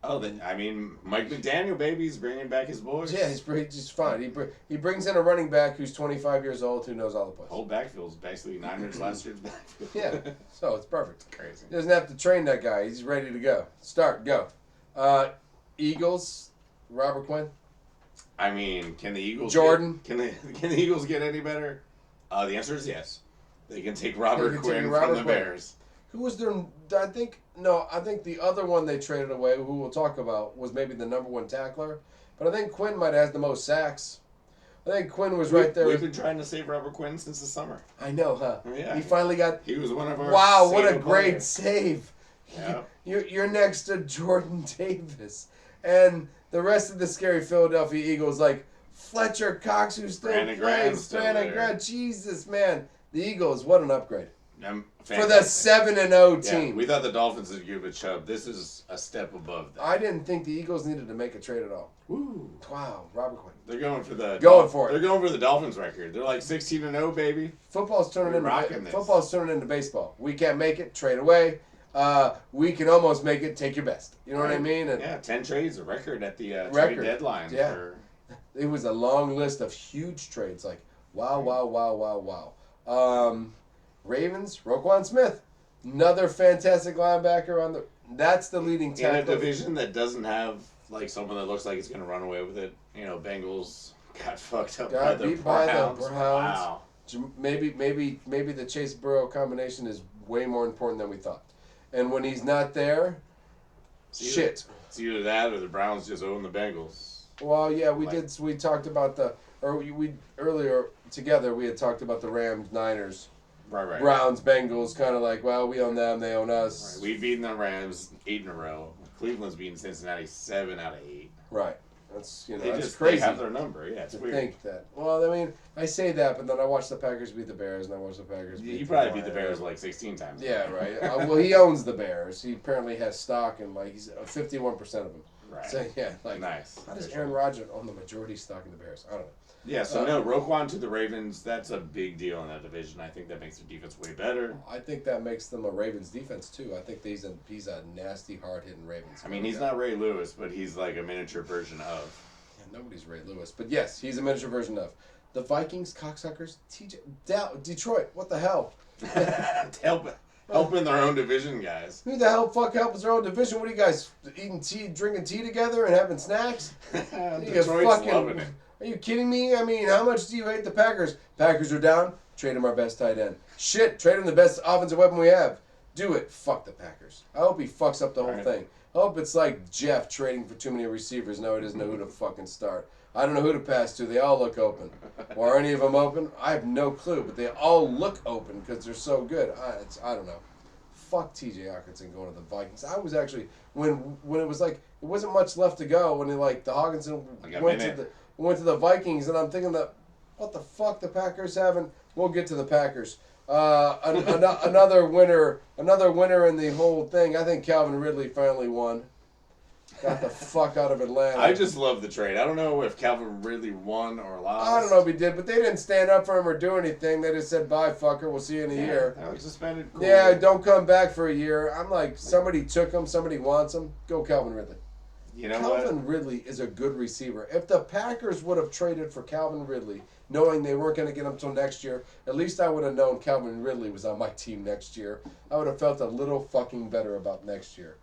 Oh, Mike McDaniel, baby, he's bringing back his boys. Yeah, he's fine. He brings in a running back who's 25 years old who knows all the plays. Whole backfield's basically Niners last year's backfield. Yeah, so it's perfect. Crazy. He doesn't have to train that guy. He's ready to go. Go. Eagles, Robert Quinn. I mean, can the Eagles Jordan? Can the Eagles get any better? The answer is yes. They can take Robert Quinn from the Bears. Who was their? I think the other one they traded away, who we'll talk about, was maybe the number 1 tackler. But I think Quinn might have the most sacks. I think Quinn was right there. We've been trying to save Robert Quinn since the summer. I know, huh? Yeah. He finally got. He was one of our. Wow! What a great save! Yeah. You're next to Jordan Davis, and the rest of the scary Philadelphia Eagles like Fletcher Cox, who still plays. Brandon Graham. Jesus, man! The Eagles, what an upgrade. For the 7-0 team. Yeah, we thought the Dolphins would give it Chubb. This is a step above that. I didn't think the Eagles needed to make a trade at all. Woo. Wow, Robert Quinn. They're going for it. They're going for the Dolphins record. They're like 16-0, baby. Football's turning into baseball. We can't make it, trade away. We can almost make it, take your best. You know what I mean? And 10 trades, a record at the trade deadline. Yeah. It was a long list of huge trades. Like, wow. Ravens, Roquan Smith. Another fantastic linebacker that's the leading tackle. In a division that doesn't have like someone that looks like it's going to run away with it. You know, Bengals got fucked up by the Browns. Wow. Maybe the Chase Burrow combination is way more important than we thought. And when he's not there, shit. It's either that or the Browns just own the Bengals. Well, yeah, we talked about earlier together we had talked about the Rams, Niners. Right. Browns, Bengals, kind of like, well, we own them, they own us. Right. We've beaten the Rams 8 in a row. Cleveland's beaten Cincinnati 7 out of 8. Right. That's that's crazy. They have their number. Yeah, it's weird. Think that. Well, I mean, I say that, but then I watch the Packers beat the Bears, and I watch the Packers beat. You probably beat the Bears like 16 times. Yeah, right. Well, he owns the Bears. He apparently has stock in he's 51% of them. Right. So yeah, nice. How does Aaron Rodgers own the majority stock in the Bears? I don't know. Yeah, so Roquan to the Ravens, that's a big deal in that division. I think that makes their defense way better. I think that makes them a Ravens defense, too. I think he's a nasty, hard-hitting Ravens. I mean, he's not Ray Lewis, but he's like a miniature version of. Yeah, nobody's Ray Lewis. But yes, he's a miniature version of. The Vikings, cocksuckers, Detroit, what the hell? Helping their own division, guys. Who the hell helps their own division? What are you guys, eating tea, drinking tea together and having snacks? Detroit's loving it. Are you kidding me? I mean, how much do you hate the Packers? Packers are down. Trade him our best tight end. Shit, trade him the best offensive weapon we have. Do it. Fuck the Packers. I hope he fucks up the whole thing. I hope it's like Jeff trading for too many receivers. Now he doesn't know who to fucking start. I don't know who to pass to. They all look open. Well, are any of them open? I have no clue, but they all look open because they're so good. I don't know. Fuck T.J. Hawkinson going to the Vikings. I was actually when it was like it wasn't much left to go when the Hawkinson went to the Vikings, and I'm thinking that what the fuck the Packers haven't. We'll get to the Packers. Another winner in the whole thing. I think Calvin Ridley finally won. Got the fuck out of Atlanta. I just love the trade. I don't know if Calvin Ridley won or lost. I don't know if he did, but they didn't stand up for him or do anything. They just said, bye, fucker. We'll see you in a year. I was suspended. Cool. Yeah, don't come back for a year. I'm like, somebody took him. Somebody wants him. Go Calvin Ridley. You know Calvin Ridley is a good receiver. If the Packers would have traded for Calvin Ridley, knowing they weren't going to get him until next year, at least I would have known Calvin Ridley was on my team next year. I would have felt a little fucking better about next year.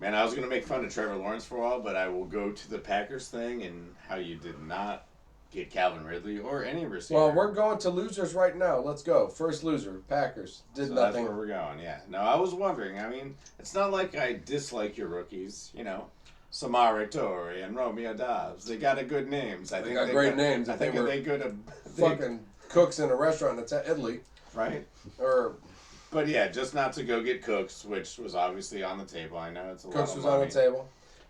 Man, I was going to make fun of Trevor Lawrence for a while, but I will go to the Packers thing and how you did not get Calvin Ridley or any receiver. Well, we're going to losers right now. Let's go. First loser, Packers. Did so nothing. That's where we're going, yeah. No, I was wondering. I mean, it's not like I dislike your rookies, you know. Samari Torre and Romeo Dobbs. They got a good names. They got great names. I think they good. Fucking cooks in a restaurant in Italy. Right? But yeah, just not to go get Cooks, which was obviously on the table. I know it's a lot of money. Cooks was on the table.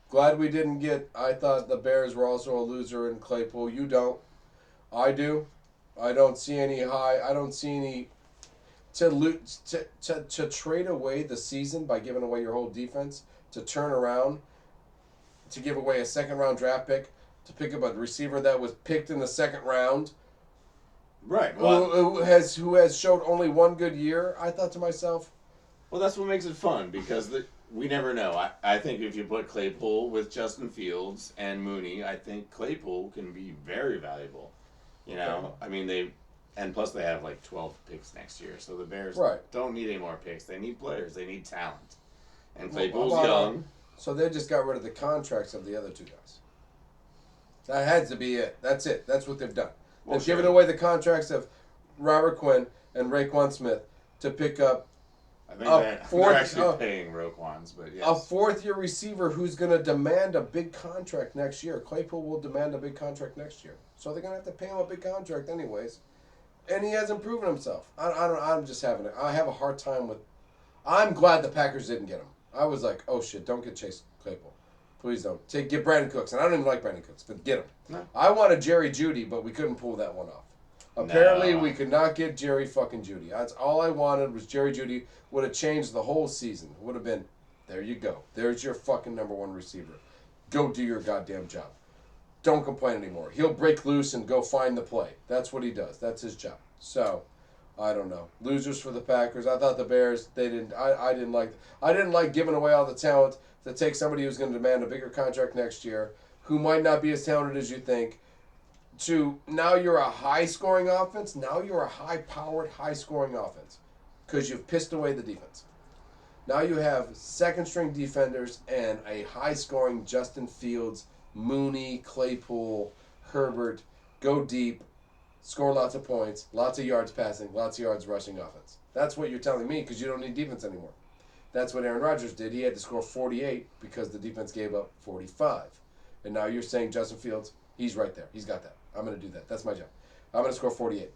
Glad we didn't get. I thought the Bears were also a loser in Claypool. You don't. I do. I don't see any high. I don't see any to trade away the season by giving away your whole defense, to turn around, to give away a second-round draft pick, to pick up a receiver that was picked in the second round. Right. Well, who has showed only one good year. I thought to myself, well, that's what makes it fun, because we never know. I think if you put Claypool with Justin Fields and Mooney, I think Claypool can be very valuable. You know, I mean, and plus they have like 12 picks next year, so the Bears don't need any more picks. They need players. They need talent. And Claypool's young. So they just got rid of the contracts of the other two guys. That had to be it. That's it. That's what they've done. They've given away the contracts of Robert Quinn and Raekwon Smith to pick up. I think they're actually paying Roquans, but yes. A fourth-year receiver who's going to demand a big contract next year. Claypool will demand a big contract next year. So they're going to have to pay him a big contract anyways. And he hasn't proven himself. I'm just having it. I have a hard time with. I'm glad the Packers didn't get him. I was like, oh shit, don't get Chase Claypool. Please don't. Get Brandon Cooks. And I don't even like Brandon Cooks, but get him. No. I wanted Jerry Jeudy, but we couldn't pull that one off. Apparently, we could not get Jerry fucking Jeudy. That's all I wanted was Jerry Jeudy. Would have changed the whole season. Would have been, there you go. There's your fucking number one receiver. Go do your goddamn job. Don't complain anymore. He'll break loose and go find the play. That's what he does. That's his job. So, I don't know. Losers for the Packers. I thought the Bears, they didn't. I didn't like giving away all the talent to take somebody who's going to demand a bigger contract next year, who might not be as talented as you think. To now you're a high-scoring offense. Now you're a high-powered, high-scoring offense because you've pissed away the defense. Now you have second-string defenders and a high-scoring Justin Fields, Mooney, Claypool, Herbert, go deep, score lots of points, lots of yards passing, lots of yards rushing offense. That's what you're telling me because you don't need defense anymore. That's what Aaron Rodgers did. He had to score 48 because the defense gave up 45. And now you're saying Justin Fields, he's right there. He's got that. I'm going to do that. That's my job. I'm going to score 48.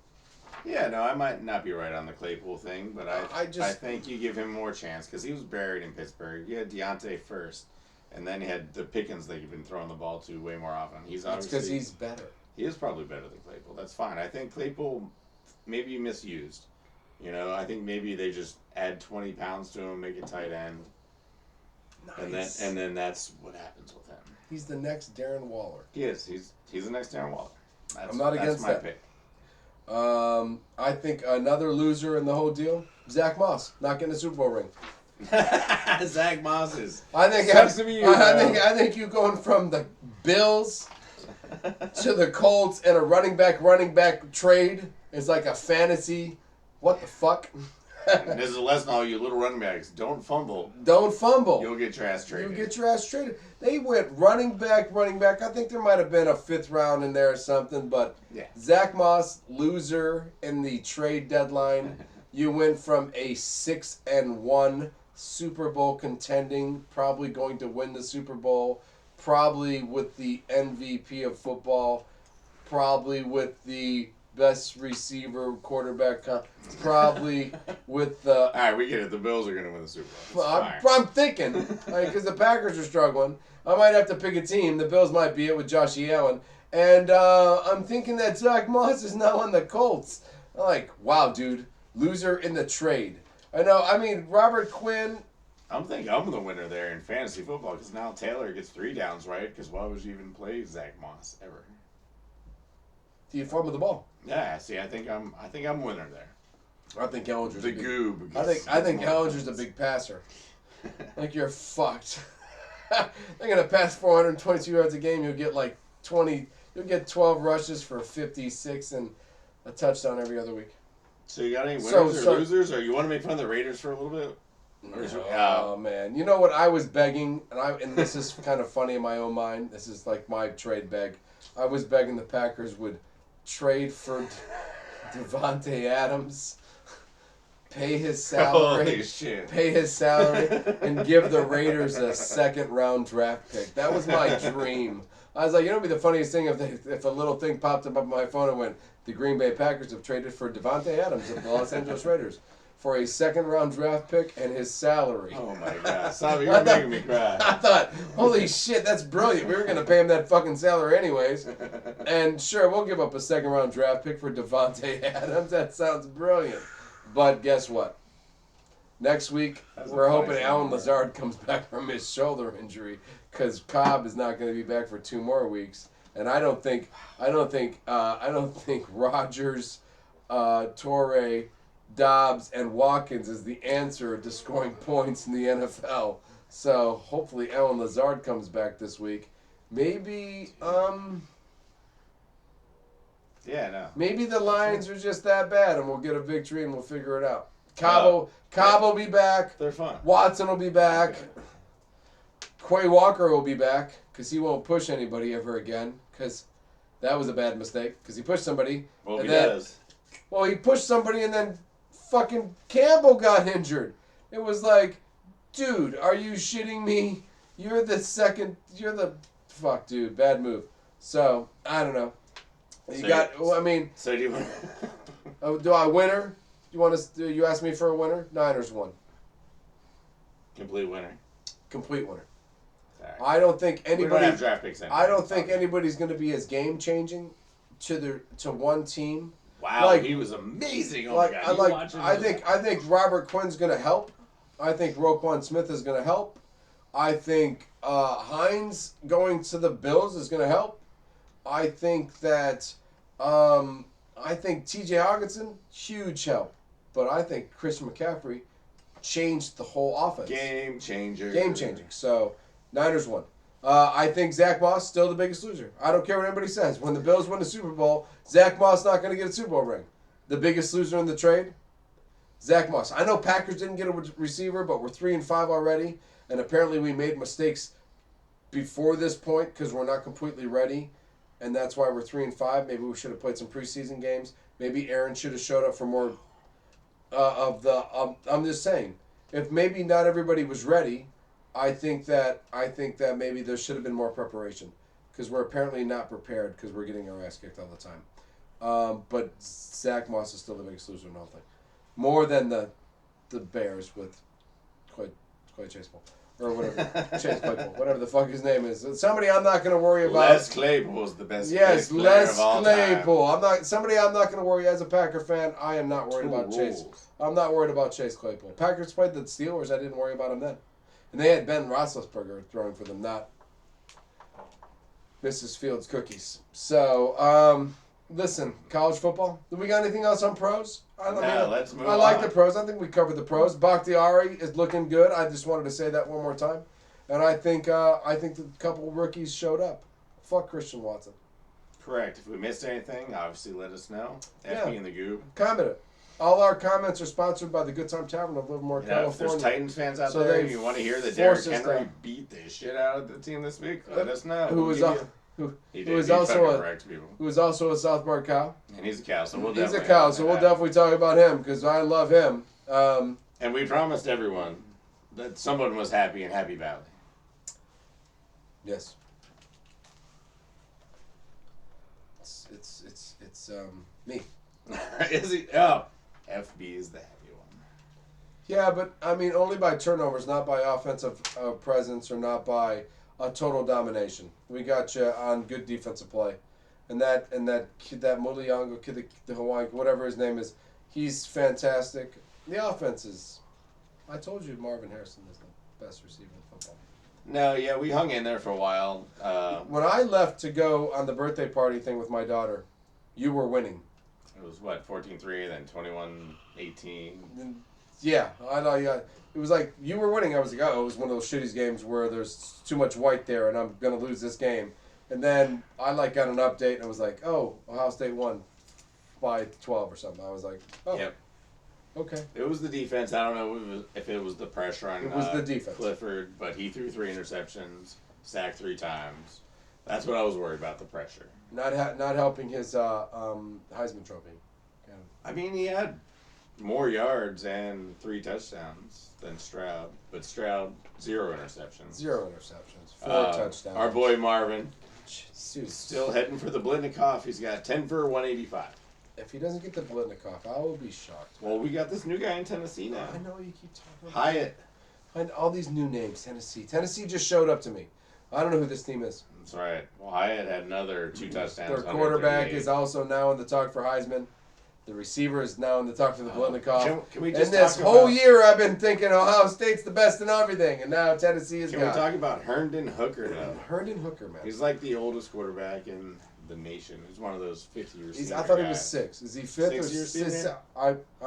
Yeah, no, I might not be right on the Claypool thing, but I think you give him more chance because he was buried in Pittsburgh. You had Deontay first, and then you had the Pickens that you've been throwing the ball to way more often. That's because he's better. He is probably better than Claypool. That's fine. I think Claypool maybe misused. You know, I think maybe they just add 20 pounds to him, make it tight end. Nice. And then that's what happens with him. He's the next Darren Waller. He is. He's the next Darren Waller. I'm not against that. That's my pick. I think another loser in the whole deal, Zach Moss, not getting a Super Bowl ring. Zach Moss is. I think you going from the Bills to the Colts and a running back trade is like a fantasy. What the fuck? This is a lesson, all you little running backs. Don't fumble. Don't fumble. You'll get your ass traded. They went running back. I think there might have been a fifth round in there or something, but Zach Moss, loser in the trade deadline. You went from a 6-1 Super Bowl contending, probably going to win the Super Bowl, probably with the MVP of football, probably with the best receiver, quarterback, probably with the... All right, we get it. The Bills are going to win the Super Bowl. I'm thinking, because the Packers are struggling. I might have to pick a team. The Bills might be it with Josh Allen. And I'm thinking that Zach Moss is now on the Colts. I'm like, wow, dude. Loser in the trade. I know. I mean, Robert Quinn... I'm thinking I'm the winner there in fantasy football because now Taylor gets 3 downs, right? Because why would you even play Zach Moss ever? Do you fumble the ball? Yeah, see, I think I'm winner there. I think Ellinger's the Goob. I think Ellinger's a big passer. Like you're fucked. They're gonna pass 422 yards a game. You'll get like 20. You'll get 12 rushes for 56 and a touchdown every other week. So you got any winners or losers, or you want to make fun of the Raiders for a little bit? Oh man, you know what I was begging, and this is kind of funny in my own mind. This is like my trade beg. I was begging the Packers would trade for Devontae Adams, pay his salary, Holy shit. and give the Raiders a second-round draft pick. That was my dream. I was like, you know, it'd be the funniest thing if a little thing popped up on my phone and went, the Green Bay Packers have traded for Devontae Adams of the Los Angeles Raiders for a second-round draft pick and his salary. Oh my God, Savi, you're making me cry. I thought, holy shit, that's brilliant. We were going to pay him that fucking salary anyways. And sure, we'll give up a second-round draft pick for Devontae Adams. That sounds brilliant. But guess what? Next week, we're hoping Alan Lazard comes back from his shoulder injury because Cobb is not going to be back for 2 more weeks. And I don't think Rodgers, Torrey, Dobbs, and Watkins is the answer to scoring points in the NFL. So hopefully Alan Lazard comes back this week. Maybe maybe the Lions are just that bad and we'll get a victory and we'll figure it out. Cobb will be back. They're fun. Watson will be back. Quay Walker will be back because he won't push anybody ever again because that was a bad mistake because he pushed somebody. Well, he does. Well, he pushed somebody and then fucking Campbell got injured. It was like, dude, are you shitting me? Fuck, dude, bad move. So, I don't know. So do you want... do I winner? You ask me for a winner? Niners won. Complete winner. Complete winner. Right. I don't think anybody. We don't have draft picks anymore. I don't think anybody's going to be as game changing to one team. Wow, he was amazing. Oh my God. I think Robert Quinn's going to help. I think Roquan Smith is going to help. I think Hines going to the Bills is going to help. I think that T.J. Hawkinson, huge help. But I think Christian McCaffrey changed the whole offense. Game changer. Game changing. So, Niners won. I think Zach Moss still the biggest loser. I don't care what anybody says. When the Bills win the Super Bowl, Zach Moss not going to get a Super Bowl ring. The biggest loser in the trade, Zach Moss. I know Packers didn't get a receiver, but we're 3-5 already, and apparently we made mistakes before this point because we're not completely ready, and that's why we're 3-5. Maybe we should have played some preseason games. Maybe Aaron should have showed up for more I'm just saying, if maybe not everybody was ready, I think that maybe there should have been more preparation because we're apparently not prepared because we're getting our ass kicked all the time. But Zach Moss is still the biggest loser in the whole thing, more than the Bears with Clay Chaseball or whatever Chase Claypool, whatever the fuck his name is. Somebody I'm not going to worry about. Les Claypool's the best. Yes, Les of all Claypool. Time. I'm not going to worry as a Packer fan. I am not worried about Chase. I'm not worried about Chase Claypool. Packers played the Steelers. I didn't worry about them then. And they had Ben Roethlisberger throwing for them, not Mrs. Fields cookies. So, listen, college football. Do we got anything else on pros? Let's move on. I like the pros. I think we covered the pros. Bakhtiari is looking good. I just wanted to say that one more time. And I think the couple rookies showed up. Fuck Christian Watson. Correct. If we missed anything, obviously let us know. FB and the Goob. Comment it. All our comments are sponsored by the Good Time Tavern of Livermore, California. If there's Titans fans out there and you want to hear that Derrick Henry beat the shit out of the team this week, let us know. Who is also a Southport cow. And he's a cow, so we'll definitely talk about him because I love him. And we promised everyone that someone was happy in Happy Valley. Yes. It's me. Is he? Oh. FB is the happy one. Yeah, but I mean only by turnovers, not by offensive presence or not by a total domination. We got you on good defensive play, and that kid, that Muliango kid, the Hawaiian, whatever his name is, he's fantastic. The offense is. I told you Marvin Harrison is the best receiver in football. No, yeah, we hung in there for a while. When I left to go on the birthday party thing with my daughter, you were winning. It was, 14-3, then 21-18. Yeah, I know. Yeah, it was like you were winning. I was like, oh, it was one of those shitty games where there's too much white there, and I'm gonna lose this game. And then I got an update, and I was like, oh, Ohio State won by 12 or something. I was like, oh, yep. Okay. It was the defense. I don't know if it was the pressure on the defense. Clifford, but he threw 3 interceptions, sacked 3 times. That's what I was worried about, the pressure. not helping his Heisman Trophy. Yeah. I mean, he had more yards and 3 touchdowns than Stroud, but Stroud 0 interceptions. 0 interceptions, 4 touchdowns. Our boy Marvin Dude, still heading for the Blitnikoff. He's got 10 for 185. if he doesn't get the Blitnikoff, I will be shocked. Well, we got this new guy in Tennessee now. I know you keep talking about Hyatt. And all these new names, Tennessee. Tennessee just showed up to me. I don't know who this team is. That's right. Well, Hyatt had another 2 touchdowns. Their quarterback is also now in the talk for Heisman. The receiver is now in the talk for the Blitnikoff. Can we just and this talk whole about, year I've been thinking Ohio State's the best in everything, and now Tennessee is Can gone. we talk about Herndon Hooker, though? Herndon Hooker, man. He's like the oldest quarterback in the nation. He's one of those 50-year senior I thought he guys. was 6. Is he 5th or 6-year 6th? senior?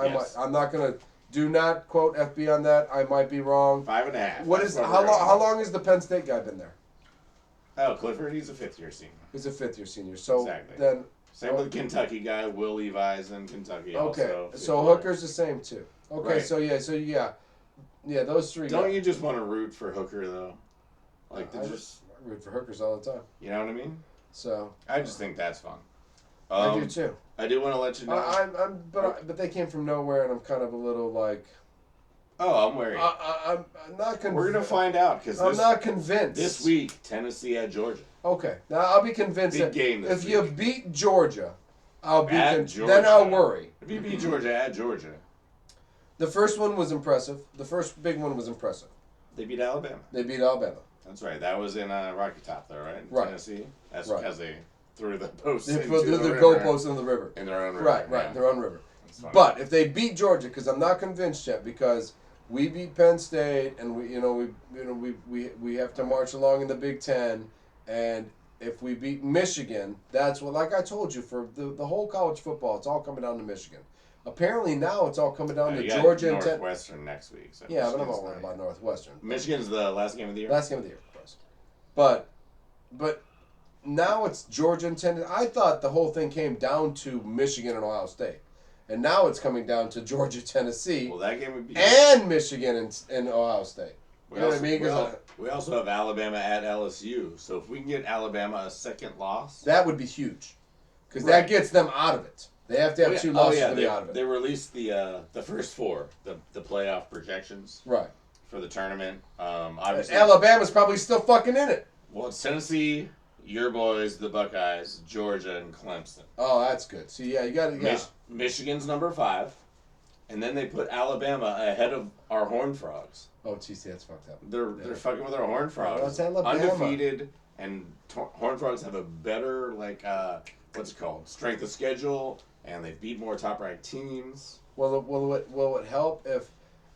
Yes. I'm not going to... Do not quote FB on that. I might be wrong. 5.5. What is how long has the Penn State guy been there? Oh, Clifford, he's a 5th-year senior. He's a 5th-year senior. So Exactly. then... Same with the Kentucky guy, Will Levi's in Kentucky Okay, also. so Hooker's the same too. Okay, Right. so yeah, those 3 Don't guys. you just want to root for Hooker, though? Like, I to just root for Hookers all the time. you know what I mean? So I just think that's fun. I do too. I do want to let you know. But they came from nowhere, and I'm kind of a little like. Oh, I'm worried. I'm not convinced. We're going to find out because I'm not convinced. this week, Tennessee at Georgia. Okay, now I'll be convinced. Big game this if week. you beat Georgia, I'll be At then Georgia. I'll worry. If you beat Georgia at Georgia, The first one was impressive. The first big one was impressive. they beat Alabama. They beat Alabama. That's right. That was in Rocky Top, though, right? In Right. Tennessee. That's Right. because they threw the posts They into put the river goalposts in the river. in their own river. Right, yeah. their own river. That's funny. But if they beat Georgia, because I'm not convinced yet, because we beat Penn State, and we have to march along in the Big Ten, and if we beat Michigan, that's what, like I told you, for the whole college football, it's all coming down to Michigan. Apparently now it's all coming down to you got Georgia and Northwestern next week. So Yeah, but I'm Michigan's not worried not- about Northwestern. Michigan's the last game of the year. Last game of the year, of course. But now it's Georgia and Tennessee. I thought the whole thing came down to Michigan and Ohio State. And now it's coming down to Georgia, Tennessee, Well, that game would be. and Michigan and Ohio State. We You know what I also, mean? 'Cause we also have Alabama at LSU. So if we can get Alabama a second loss, that would be huge. Because Right. that gets them out of it. They have to have 2 losses to be out of it. They released the first 4, the playoff projections Right. for the tournament. Obviously, Alabama's probably still fucking in it. well, it's Tennessee, your boys, the Buckeyes, Georgia, and Clemson. Oh, that's good. So, yeah, you got to, Michigan's number 5, and then they put Alabama ahead of our Horned Frogs. Oh, geez, that's fucked up. They're fucking with our Horned Frogs. that's Alabama. Undefeated, and Horned Frogs have a better what's it called? Strength of schedule, and they've beat more top-ranked teams. Will it help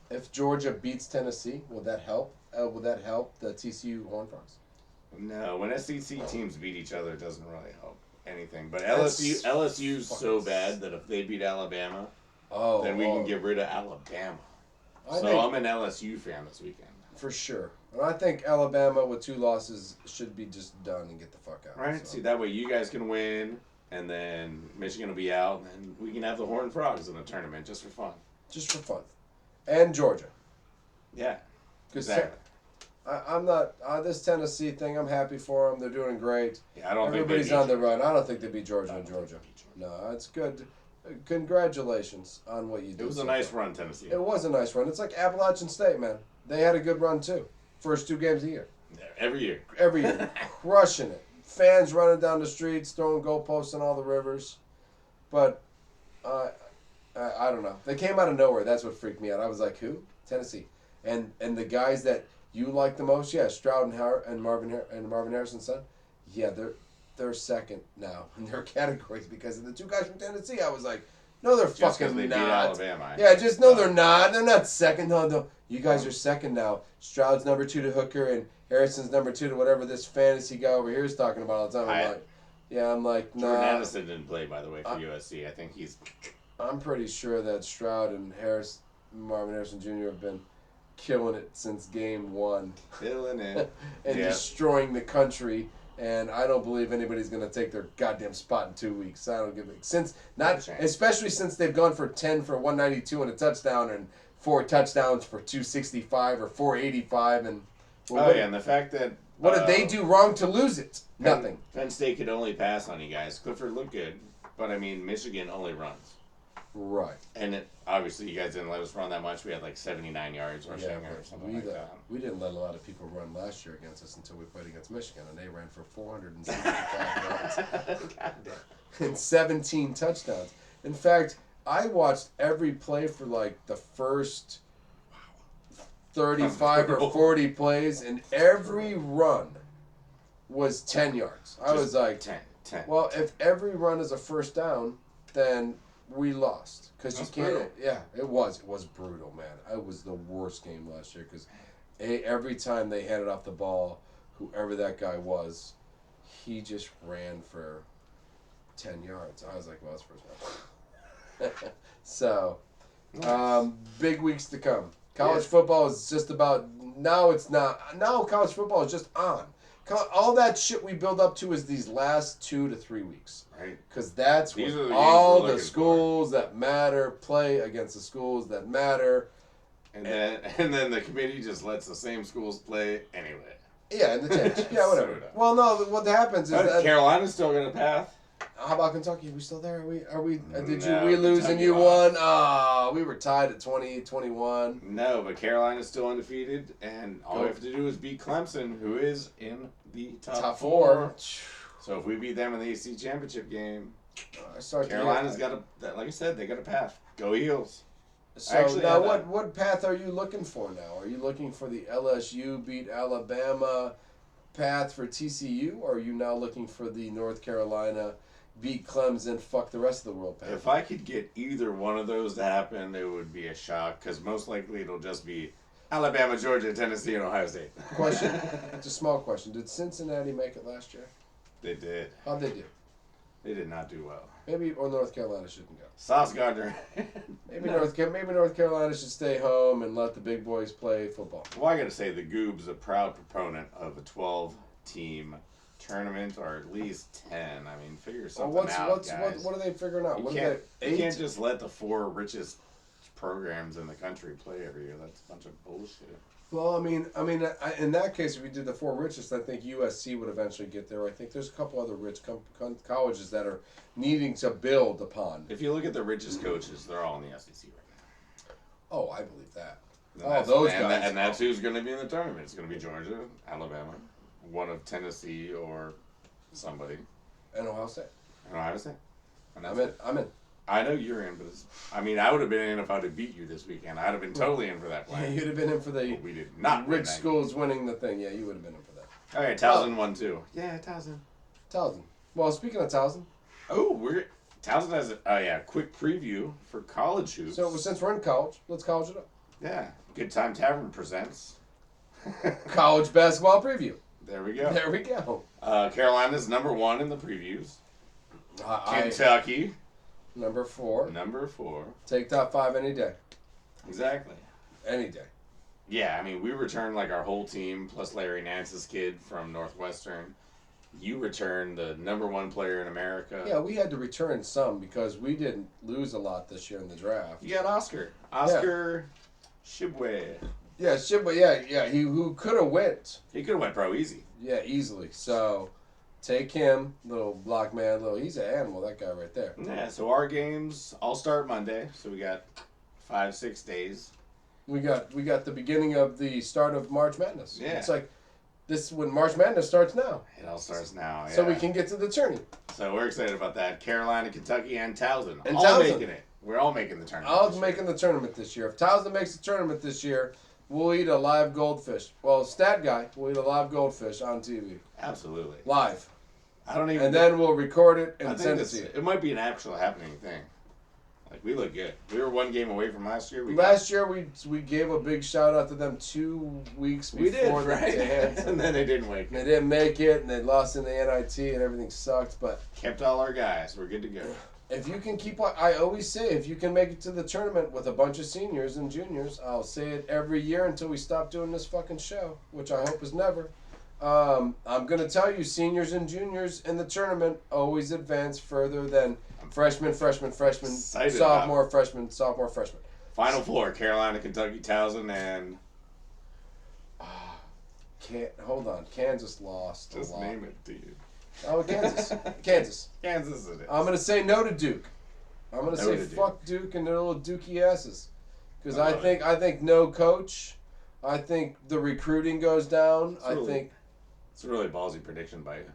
if Georgia beats Tennessee? Will that help? Will that help the TCU Horned Frogs? No, when SEC teams beat each other, it doesn't really help anything. But That's LSU's so fucking bad that if they beat Alabama, Oh, then we can get rid of Alabama. I So think, I'm an LSU fan this weekend. for sure. And I think Alabama with 2 losses should be just done and get the fuck out. Right? So. See, that way you guys can win, and then Michigan will be out, and then we can have the Horned Frogs in the tournament just for fun. Just for fun. And Georgia. Yeah, Because exactly. I'm not this Tennessee thing. I'm happy for them. They're doing great. Yeah, I don't Everybody's think on they the run. I don't think they beat Georgia I and don't think Georgia. they beat Georgia. No, it's good. Congratulations on what you did. It was a so nice far. run, Tennessee. It was a nice run. It's like Appalachian State, man. They had a good run too. First 2 games of the year. Every year. Every year. Crushing it. Fans running down the streets, throwing goalposts in all the rivers. But I don't know. They came out of nowhere. That's what freaked me out. I was like, who? Tennessee. And the guys that you like the most, yeah, Stroud and Marvin Harrison's son, yeah, they're second now in their categories because of the 2 guys from Tennessee. I was like, no, they're Just 'cause fucking they beat not. Alabama. Yeah, just no, they're not. They're not second. No. You guys are second now. Stroud's number 2 to Hooker, and Harrison's number 2 to whatever this fantasy guy over here is talking about all the time. I'm like, nah. Jordan Addison didn't play, by the way, for USC. I think he's... I'm pretty sure that Stroud and Marvin Harrison Jr. have been killing it since game 1 Filling it. and Yeah. destroying the country. And I don't believe anybody's going to take their goddamn spot in 2 weeks. I don't give a especially since they've gone for 10 for 192 and a touchdown and 4 touchdowns for 265 or 485 and And the fact that What did they do wrong to lose it? Nothing. Penn State could only pass on you guys. Clifford looked good, but I mean, Michigan only runs. Right. And obviously, you guys didn't let us run that much. We had like 79 yards rushing or something like that. We didn't let a lot of people run last year against us until we played against Michigan, and they ran for 465 yards and 17 touchdowns. In fact, I watched every play for like the first 35 or 40 plays, and every run was 10 yards. I was like, 10. Well, if every run is a first down, then we lost. Because you can't. Brutal. Yeah, it was brutal, man. It was the worst game last year because every time they handed off the ball, whoever that guy was, he just ran for 10 yards. I was like, well, that's first down. So, big weeks to come. College football is just about, now it's not, now college football is just on. All that shit we build up to is these last 2 to 3 weeks. Right. Because that's when all the schools that matter play against the schools that matter. And then the committee just lets the same schools play anyway. Yeah, and the change. Yeah, whatever. Well, no, what happens is that Carolina's still got a path. How about Kentucky? Are we still there? Are we? No, we lose Kentucky and you won? Oh, we were tied at 20-21. No, but Carolina's still undefeated, and all we have to do is beat Clemson, who is in the top four. So if we beat them in the AC championship game, Carolina's got a, like I said, they got a path. Go Eagles. So actually, now, what path are you looking for now? Are you looking for the LSU beat Alabama path for TCU, or are you now looking for the North Carolina beat Clemson, fuck the rest of the world path? If I could get either one of those to happen, it would be a shock, because most likely it'll just be Alabama, Georgia, Tennessee, and Ohio State. Question. It's a small question. Did Cincinnati make it last year? They did. How'd they do? They did not do well. Maybe or North Carolina shouldn't go. Sauce Gardner. Maybe North Carolina should stay home and let the big boys play football. Well, I got to say the Goob's a proud proponent of a 12-team tournament, or at least 10. I mean, figure something out, guys. What are they figuring out? You can't just let the 4 richest programs in the country play every year. That's a bunch of bullshit. Well, I mean, in that case, if we did the 4 richest, I think USC would eventually get there. I think there's a couple other rich colleges that are needing to build upon. If you look at the richest coaches, they're all in the SEC right now. Oh, I believe that. Those guys. And that's who's going to be in the tournament. It's going to be Georgia, Alabama, one of Tennessee or somebody. And Ohio State. And I'm in. I know you're in, but I would have been in if I'd have beat you this weekend. I'd have been totally in for that plan. Yeah, you'd have been in for the we did not rich schools winning the thing. Yeah, you would have been in for that. All right, Towson won too. Yeah, Towson. Well, speaking of Towson. Oh, Towson has a quick preview for college hoops. So since we're in college, let's college it up. Yeah, Good Time Tavern presents college basketball preview. There we go. Carolina's number 1 in the previews. Kentucky. Number 4. Take top 5 any day. Exactly. Any day. Yeah, I mean, we returned like our whole team, plus Larry Nance's kid from Northwestern. You returned the number 1 player in America. Yeah, we had to return some because we didn't lose a lot this year in the draft. You got Oscar. Oscar Shibwe. Yeah, Shibwe, yeah. Who could have went. He could have went pro easy. Yeah, easily. So... take him, little block man, he's an animal, that guy right there. Yeah, so our games all start Monday, so we got 5-6 days. We got the beginning of the start of March Madness. Yeah. It's like this when March Madness starts now. It all starts now, yeah. So we can get to the tourney. So we're excited about that. Carolina, Kentucky, and Towson. Making it. We're all making the tournament. All making the tournament this year. If Towson makes the tournament this year, we'll eat a live goldfish. Well, stat guy, we'll eat a live goldfish on TV. Absolutely. Live. And then we'll record it and send it to you. It might be an actual happening thing. Like, we look good. We were 1 game away from last year. Last year, we gave a big shout out to them 2 weeks before right? And then they didn't make it. They didn't make it, and they lost in the NIT, and everything sucked. But kept all our guys. We're good to go. If you can keep, I always say, if you can make it to the tournament with a bunch of seniors and juniors, I'll say it every year until we stop doing this fucking show, which I hope is never. I'm going to tell you, seniors and juniors in the tournament always advance further than freshman, sophomore, freshman. Final 4, Carolina, Kentucky, Towson, and... Hold on. Kansas lost. Just name it, dude. Oh, Kansas. Kansas. Kansas it is. I'm gonna say no to Duke. I'm gonna say fuck Duke and their little Dookie asses. Because I think no coach. I think the recruiting goes down. It's a really ballsy prediction by you.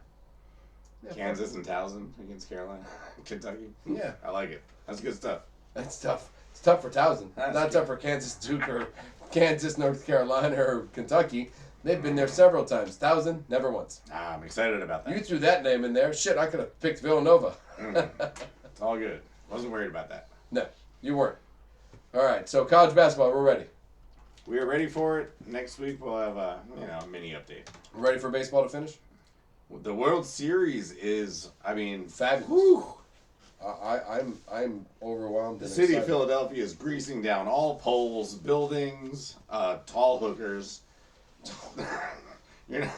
Yeah, Kansas and Towson against Carolina, Kentucky. Yeah, I like it. That's good stuff. That's tough. It's tough for Towson. Not tough for Kansas, Duke, or Kansas, North Carolina, or Kentucky. They've been there several times. Towson, never once. I'm excited about that. You threw that name in there. Shit, I could have picked Villanova. It's all good. Wasn't worried about that. No, you weren't. All right, so college basketball, we're ready. We are ready for it. Next week we'll have a mini update. Ready for baseball to finish? The World Series is, fabulous. Whew. I'm overwhelmed. The city of Philadelphia is greasing down all poles, buildings, tall hookers. Hey,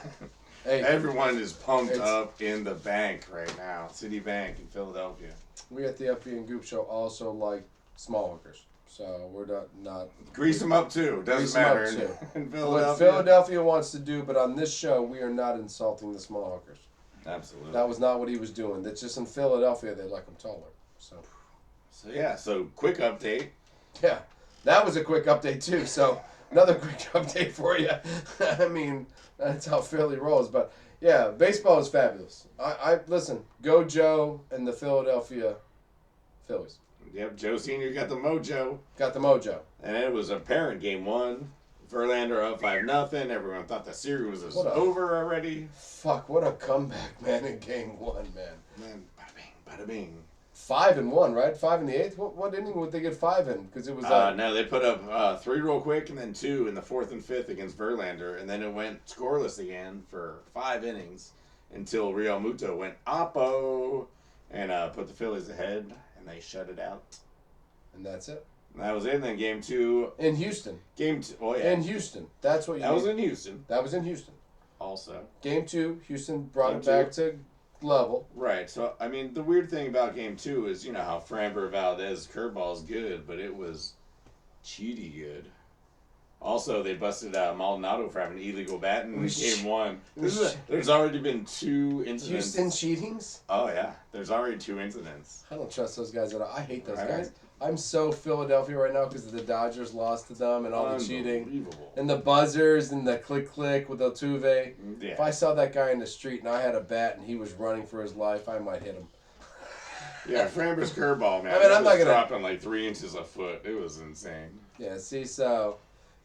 everyone is pumped up in the bank right now. Citibank in Philadelphia. We at the FB and Goob show also like small hookers, so we're not grease them up too. Doesn't matter in Philadelphia. What Philadelphia wants to do, but on this show we are not insulting the small hookers. Absolutely. That was not what he was doing. That's just in Philadelphia they like them taller. So quick update. Yeah, that was a quick update too. So another quick update for you. I mean, that's how Philly rolls. But yeah, baseball is fabulous. I listen. Go Joe and the Philadelphia Phillies. Yep, Joe Senior got the mojo. Got the mojo. And it was apparent game one. Verlander up 5-0. Everyone thought the series was over already. Fuck! What a comeback, man! In game one, man. Man, bada bing, bada bing. 5-1, right? 5 in the eighth. What inning would they get 5 in? Because it was. No, they put up 3 real quick and then 2 in the 4th and 5th against Verlander, and then it went scoreless again for 5 innings until Real Muto went oppo and put the Phillies ahead, and they shut it out. And that's it. And that was it. And then game 2 in Houston. Game 2. Oh yeah. In Houston. That's what you. That was in Houston. That was in Houston. Also. Game 2, Houston brought it back to level. Right. So the weird thing about game 2 is how Framber Valdez curveball is good, but it was cheaty good. Also, they busted Maldonado for having an illegal bat in game 1. There's already been 2 incidents. Houston cheatings? Oh yeah, there's already 2 incidents. I don't trust those guys at all. I hate those guys. I'm so Philadelphia right now because the Dodgers lost to them and all the cheating. And the buzzers and the click with Altuve. Yeah. If I saw that guy in the street and I had a bat and he was running for his life, I might hit him. Yeah, Framber's curveball, man. I'm not gonna dropping like 3 inches a foot. It was insane. Yeah, see, so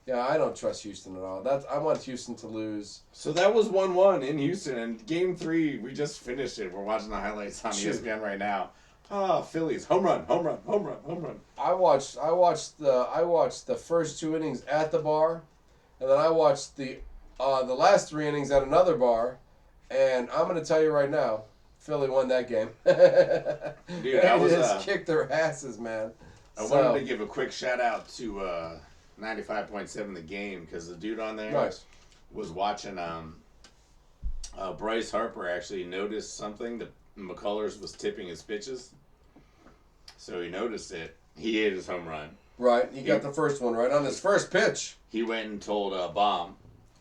yeah, I don't trust Houston at all. I want Houston to lose. So that was 1-1 in Houston, and game 3 we just finished it. We're watching the highlights on ESPN right now. Phillies, home run. I watched the first 2 innings at the bar, and then I watched the last 3 innings at another bar, and I'm gonna tell you right now, Philly won that game. Dude, they just kicked their asses, man. I wanted to give a quick shout out to 95.7 The Game because the dude on there was watching. Bryce Harper actually noticed something that McCullers was tipping his pitches, so he noticed it. He hit his home run. Right, he got the first one right on his first pitch. He went and told Baum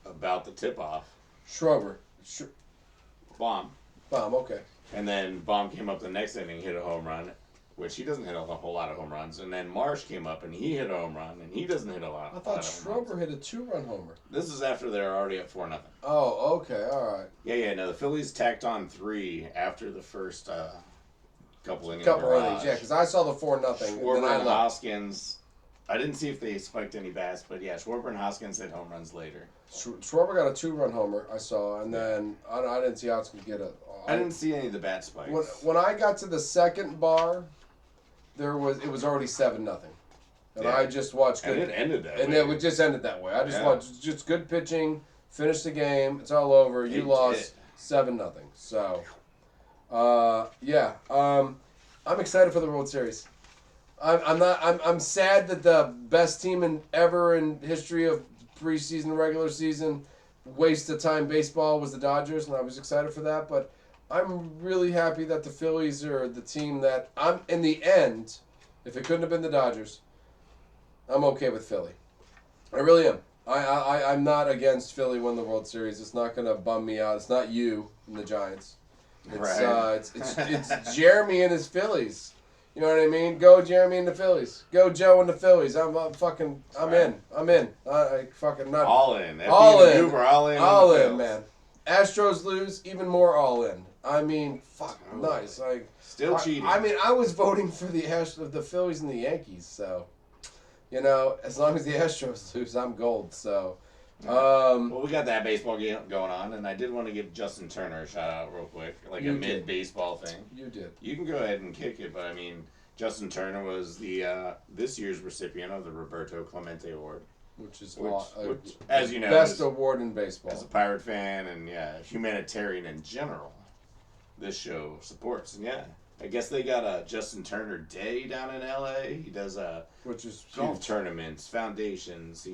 about the tip-off. Schroeder. Baum, okay. And then Baum came up the next inning, hit a home run, which he doesn't hit a whole lot of home runs. And then Marsh came up and he hit a home run, and he doesn't hit a lot. I thought Schroeder hit a 2-run homer. This is after they're already at 4-0. Oh, okay, all right. Yeah. No, the Phillies tacked on 3 after the first couple innings. Yeah, because I saw the 4-0. Schwarber and Hoskins. I didn't see if they spiked any bats, but yeah, Schwarber and Hoskins hit home runs later. Schwarber got a 2-run homer, I saw, and then I didn't see Hoskins get a. I didn't see any of the bat spikes. When I got to the second bar, it was already 7-0, and I just watched. And it ended that way. And it just ended that way. I just watched just good pitching, finish the game. It's all over. You lost 7-0. So, I'm excited for the World Series. I'm sad that the best team ever in history of preseason, regular season, waste of time baseball was the Dodgers, and I was excited for that. But I'm really happy that the Phillies are the team that in the end, if it couldn't have been the Dodgers, I'm okay with Philly. I really am. I I'm not against Philly win the World Series. It's not going to bum me out. It's not you and the Giants. It's, Right. it's Jeremy and his Phillies. You know what I mean? Go Jeremy and the Phillies. Go Joe and the Phillies. I'm in. I fucking not. All in. All in. Goob are all in. All on the in, Phils. man. Astros lose, even more all in. I mean, fuck, nice. Like, Still cheating. I mean, I was voting for the Phillies and the Yankees, so you know, as long as the Astros lose, I'm gold. So, well, we got that baseball game going on, and I did want to give Justin Turner a shout out real quick, like a You did. mid-baseball thing. You did. You can go ahead and kick it, but I mean, Justin Turner was the this year's recipient of the Roberto Clemente Award, which is which, as you know, best is, award in baseball. as a Pirate fan and humanitarian in general, this show supports. And I guess they got a Justin Turner Day down in L.A. He does Which is golf huge. tournaments, foundations.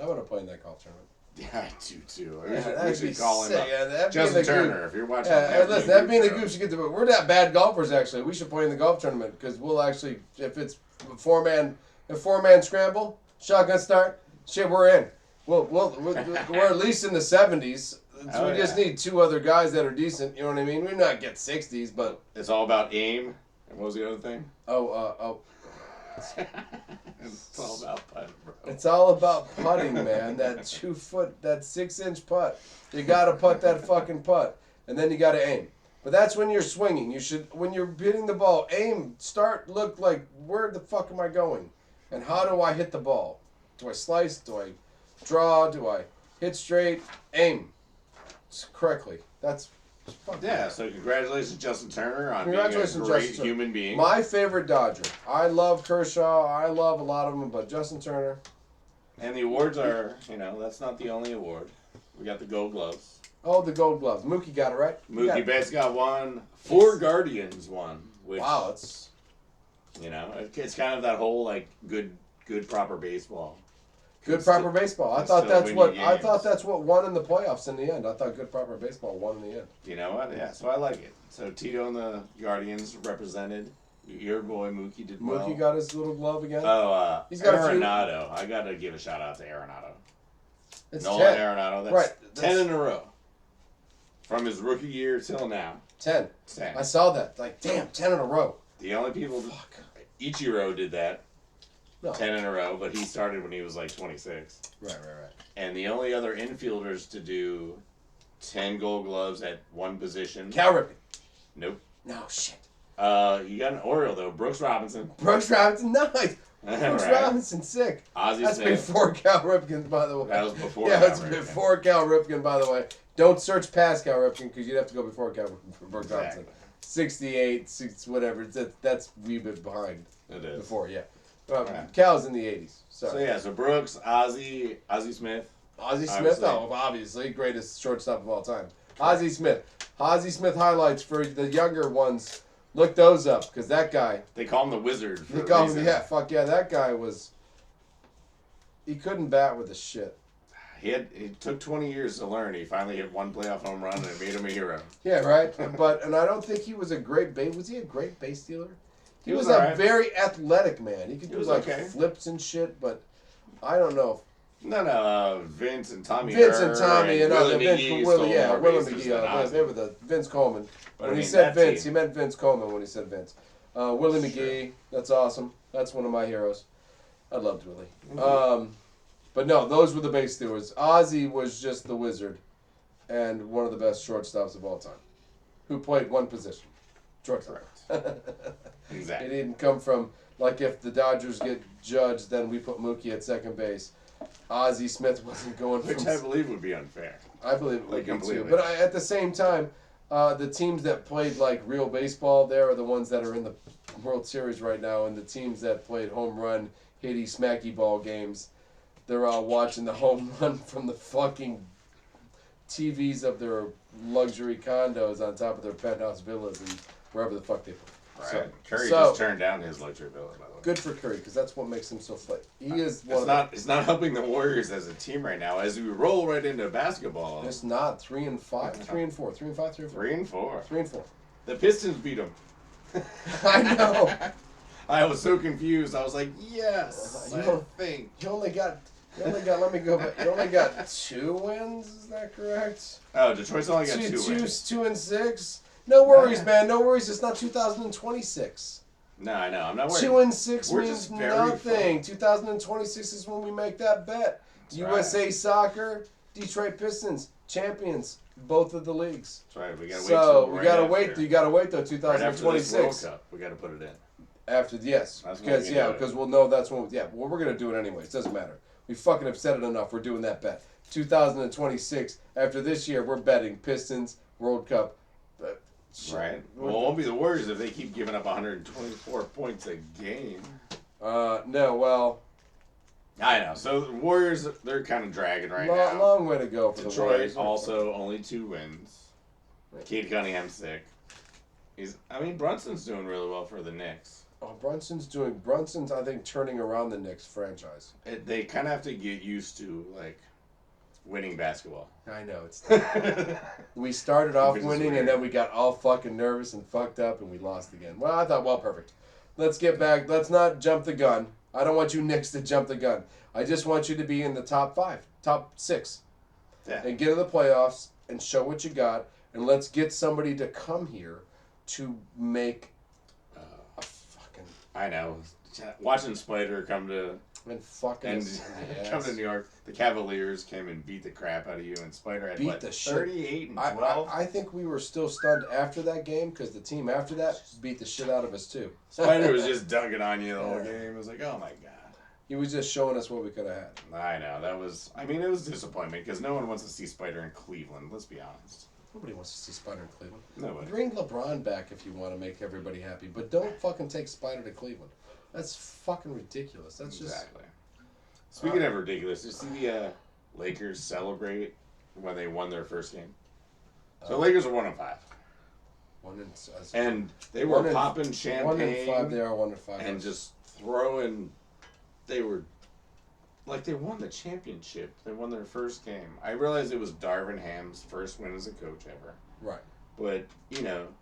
I want to play in that golf tournament. Yeah, I do too. Yeah, We should call him up. Yeah, Justin Turner, if you're watching. Yeah, listen, that being the Goob Goob should get to it. We're not bad golfers, actually. We should play in the golf tournament because we'll actually, if it's a four-man scramble, shotgun start, shit, we're in. We're at least in the 70s. So we just need two other guys that are decent. You know what I mean? We not get 60s, but It's all about aim. And what was the other thing? It's all about putting, bro. It's all about putting, man. That 6-inch putt. You gotta putt that fucking putt, and then you gotta aim. But that's when you're swinging. You should, when you're hitting the ball, aim. Start. Look like, where the fuck am I going, and how do I hit the ball? Do I slice? Do I draw? Do I hit straight? Aim correctly. That's. Yeah, so congratulations, Justin Turner, on Congratulations, being a great Justin human being. My favorite Dodger. I love Kershaw. I love a lot of them, but Justin Turner. And the awards are, that's not the only award. We got the Gold Gloves. Oh, the Gold Gloves. Mookie got it right. Mookie Betts got one. 4 Guardians won. Which, Wow, it's it's kind of that whole like good proper baseball. good proper baseball. I can thought still that's win what you I games. thought that's what won in the playoffs in the end. I thought good proper baseball won in the end. You know what? Yeah, so I like it. So Tito and the Guardians represented. Your boy Mookie did well. Mookie got his little glove again. Oh, He's got a few- Arenado. I got to give a shout out to Arenado. It's Nolan 10. Arenado. That's Right, 10 in a row. From his rookie year till now. 10. 10. I saw that. Like, damn, 10 in a row. The only people... Fuck. Ichiro did that. No. 10 in a row, but he started when he was like 26. Right. And the only other infielders to do 10 Gold Gloves at one position... Cal Ripken. Nope. No, shit. You got an Oriole, though. Brooks Robinson. Brooks Robinson, nice. Brooks Right. Robinson, sick. Ozzie That's Smith. before Cal Ripken, by the way. That was before Yeah, Cal it's Ripken. before Cal Ripken, by the way. Don't search past Cal Ripken because you'd have to go before Cal Ripken for Brooks Exactly. Robinson. 68, whatever. That's a wee bit behind. It is. Before, yeah. Right. Cal's in the 80s. So Brooks, Ozzie Smith. Ozzie Smith, Obviously. obviously, greatest shortstop of all time. Ozzie Smith. Ozzie Smith highlights for the younger ones. Look those up, because that guy. They call him the Wizard. For He a called reason. him, fuck yeah, that guy was. He couldn't bat with the shit. It took 20 years to learn. He finally hit one playoff home run and it made him a hero. Yeah, right. And I don't think he was a great base. Was he a great base stealer? He was a alright. very athletic man. He could He do was like okay. flips and shit, but I don't know. No, Vince and Tommy. Vince and Herr Tommy and Willie Vince, McGee Willie, stole yeah, more Willie bases McGee. than Ozzie. They were the Vince Coleman. But When I he mean, said that Vince, team- he meant Vince Coleman when he said Vince. Willie Sure. McGee, that's awesome. That's one of my heroes. I loved Willie. Mm-hmm. But no, those were the base stealers. Ozzie was just the wizard and one of the best shortstops of all time, who played one position, shortstop. He Exactly. didn't come from, like, if the Dodgers get judged, then we put Mookie at second base. Ozzie Smith wasn't going Which from... I believe would be unfair. I believe it would Like, be too. completely. But at the same time, the teams that played like real baseball there are the ones that are in the World Series right now, and the teams that played home run, hitty, smacky ball games, they're all watching the home run from the fucking TVs of their luxury condos on top of their penthouse villas and wherever the fuck they play. Right. Curry so- just turned down his luxury villa, by the way. Good for Curry, because that's what makes him so fit. He is one It's not helping the Warriors as a team right now. As we roll right into basketball, It's not 3 and 5, 3 and 4, 3 and 5, 3 and 4, 3 and 4. 3 and 4. The Pistons beat them. I know. I was so confused. I was like, yes, You I don't- think. You only got You only got, let me go back. You only got 2 wins, is that correct? Oh, Detroit's only got 2 wins. 2 and 6? No worries, man. No worries. It's not 2026. No, I know. I'm not worried. 2 and 6 We're means just very nothing. 2026 is when we make that bet. That's USA right. Soccer, Detroit Pistons, champions, both of the leagues. That's right. We gotta wait. So till we right gotta after. wait. You gotta wait though. Right after this 2026. World Cup, we gotta put it in. After yes, That's when we can do it. because we'll know that's when. Yeah, well, we're gonna do it anyways. Doesn't matter. We fucking have said it enough. We're doing that bet. 2026. After this year, we're betting Pistons World Cup. Right. Well, it won't be the Warriors if they keep giving up 124 points a game. No. Well, I know. So the Warriors, they're kind of dragging right now. long way to go for the Detroit Warriors. also only 2 wins. Cade Cunningham's sick. Brunson's doing really well for the Knicks. Oh, Brunson's, I think, turning around the Knicks franchise. They kind of have to get used to, winning basketball. I know. We started off winning, and then we got all fucking nervous and fucked up, and we lost again. Well, I thought, perfect. Let's get back. Let's not jump the gun. I don't want you Knicks to jump the gun. I just want you to be in the top 5, top 6. Yeah. And get in the playoffs and show what you got, and let's get somebody to come here to make a fucking... I know. Watching Spider come to New York, the Cavaliers came and beat the crap out of you, and Spider had 38 and 12. I think we were still stunned after that game because the team after that beat the shit out of us too. Spider was just dunking on you the whole game. It was like, oh my god. He was just showing us what we could have had. I know it was disappointment because no one wants to see Spider in Cleveland. Let's be honest. Nobody wants to see Spider in Cleveland. Nobody. Bring LeBron back if you want to make everybody happy, but don't fucking take Spider to Cleveland. That's fucking ridiculous. That's exactly. Speaking of ridiculous, did you see the Lakers celebrate when they won their first game? So Lakers are 1-5. And they were popping champagne. 1-5. They are 1-5. And just throwing. They were like they won the championship. They won their first game. I realized it was Darvin Ham's first win as a coach ever. Right. But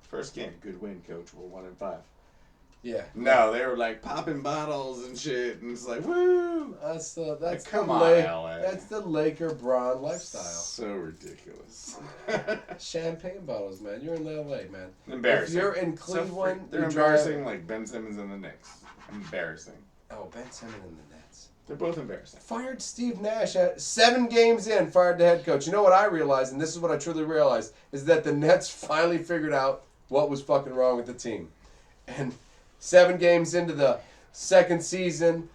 first game, good win, coach. We're 1-5. Yeah. No, they were like popping bottles and shit, and it's like, woo! That's come on, LA. That's the Laker Bron lifestyle. So ridiculous. Champagne bottles, man. You're in LA, man. Embarrassing. If you're in Cleveland, they're embarrassing like Ben Simmons and the Knicks. Embarrassing. Oh, Ben Simmons and the Nets. They're both embarrassing. Fired Steve Nash at 7 games in. Fired the head coach. You know what I realized, and this is what I truly realized, is that the Nets finally figured out what was fucking wrong with the team, and 7 games into the second season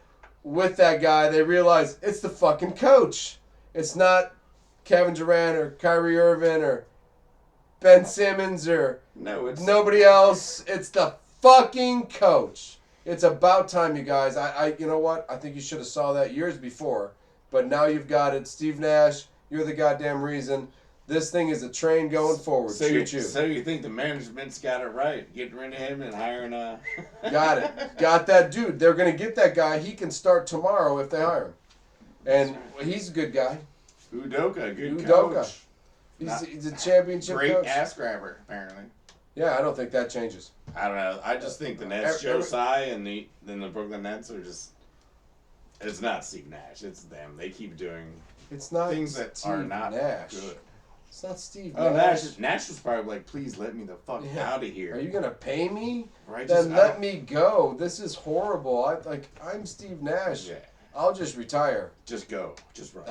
with that guy, they realize it's the fucking coach. It's not Kevin Durant or Kyrie Irving or Ben Simmons or nobody else. It's the fucking coach. It's about time, you guys. You know what? I think you should have saw that years before, but now you've got it. Steve Nash, you're the goddamn reason. This thing is a train going forward. So you think the management's got it right, getting rid of him and hiring a... Got it. Got that dude. They're going to get that guy. He can start tomorrow if they hire him. And he's a good guy. Udoka, good coach. He's a championship great coach. ass grabber, apparently. Yeah, I don't think that changes. I don't know. I just think the Nets, Joe Tsai, and the Brooklyn Nets are just... It's not Steve Nash. It's them. They keep doing things that Steve are not Nash. good. It's not Steve Nash. Nash was probably like, please let me the fuck out of here. Are you going to pay me? Right, then let me go. This is horrible. I'm Steve Nash. Yeah. I'll just retire. Just go. Just run.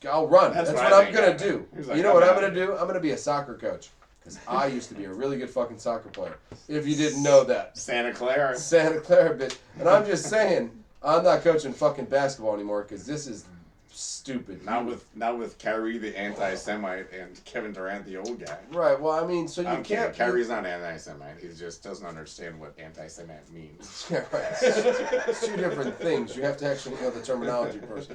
I'll run. That's what I'm going to do. Like, you know what I'm going to do? I'm going to be a soccer coach. Because I used to be a really good fucking soccer player. If you didn't know that. Santa Clara, bitch. And I'm just saying, I'm not coaching fucking basketball anymore because this is stupid. Not with Kyrie the anti-Semite and Kevin Durant the old guy. Right. Well, I mean, so you can't. Kyrie's not anti-Semite. He just doesn't understand what anti-Semite means. Yeah, right. It's 2 different things. You have to actually know the terminology first.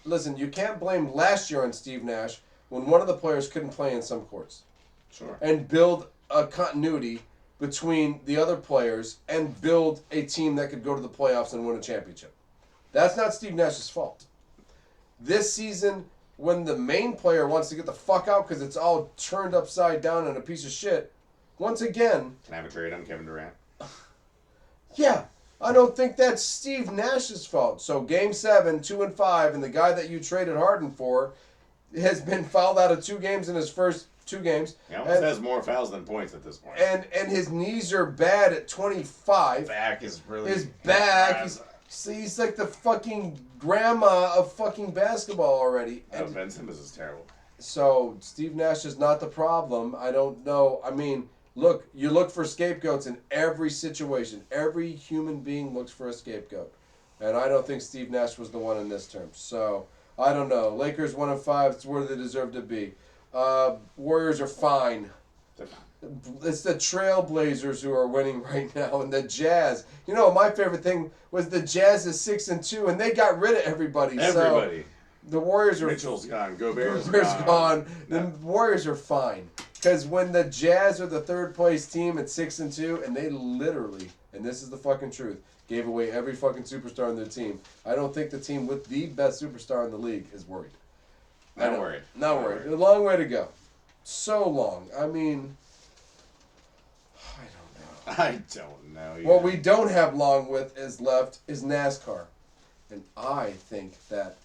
Listen. You can't blame last year on Steve Nash when one of the players couldn't play in some courts. Sure. And build a continuity between the other players and build a team that could go to the playoffs and win a championship. That's not Steve Nash's fault. This season, when the main player wants to get the fuck out because it's all turned upside down and a piece of shit, once again... Can I have a trade on Kevin Durant? Yeah. I don't think that's Steve Nash's fault. So Game 7, 2-5, and the guy that you traded Harden for has been fouled out of 2 games in his first 2 games. He almost has more fouls than points at this point. And his knees are bad at 25. His back is really... His back, he's like the fucking grandma of fucking basketball already. And Ben Simmons is terrible. So Steve Nash is not the problem. I don't know. I mean, look, you look for scapegoats in every situation. Every human being looks for a scapegoat. And I don't think Steve Nash was the one in this term. So, I don't know. Lakers 1-5. It's where they deserve to be. Warriors are fine. It's the Trailblazers who are winning right now. And the Jazz. You know, my favorite thing was the Jazz is 6-2. And they got rid of everybody. Everybody. So the Warriors are... Mitchell's gone. Gobert's gone. The Warriors are fine. Because when the Jazz are the third place team at 6-2, and they literally, and this is the fucking truth, gave away every fucking superstar on their team. I don't think the team with the best superstar in the league is worried. Not worried. Not worried. A long way to go. So long. I mean, I don't know. What we don't have long with is left is NASCAR. And I think that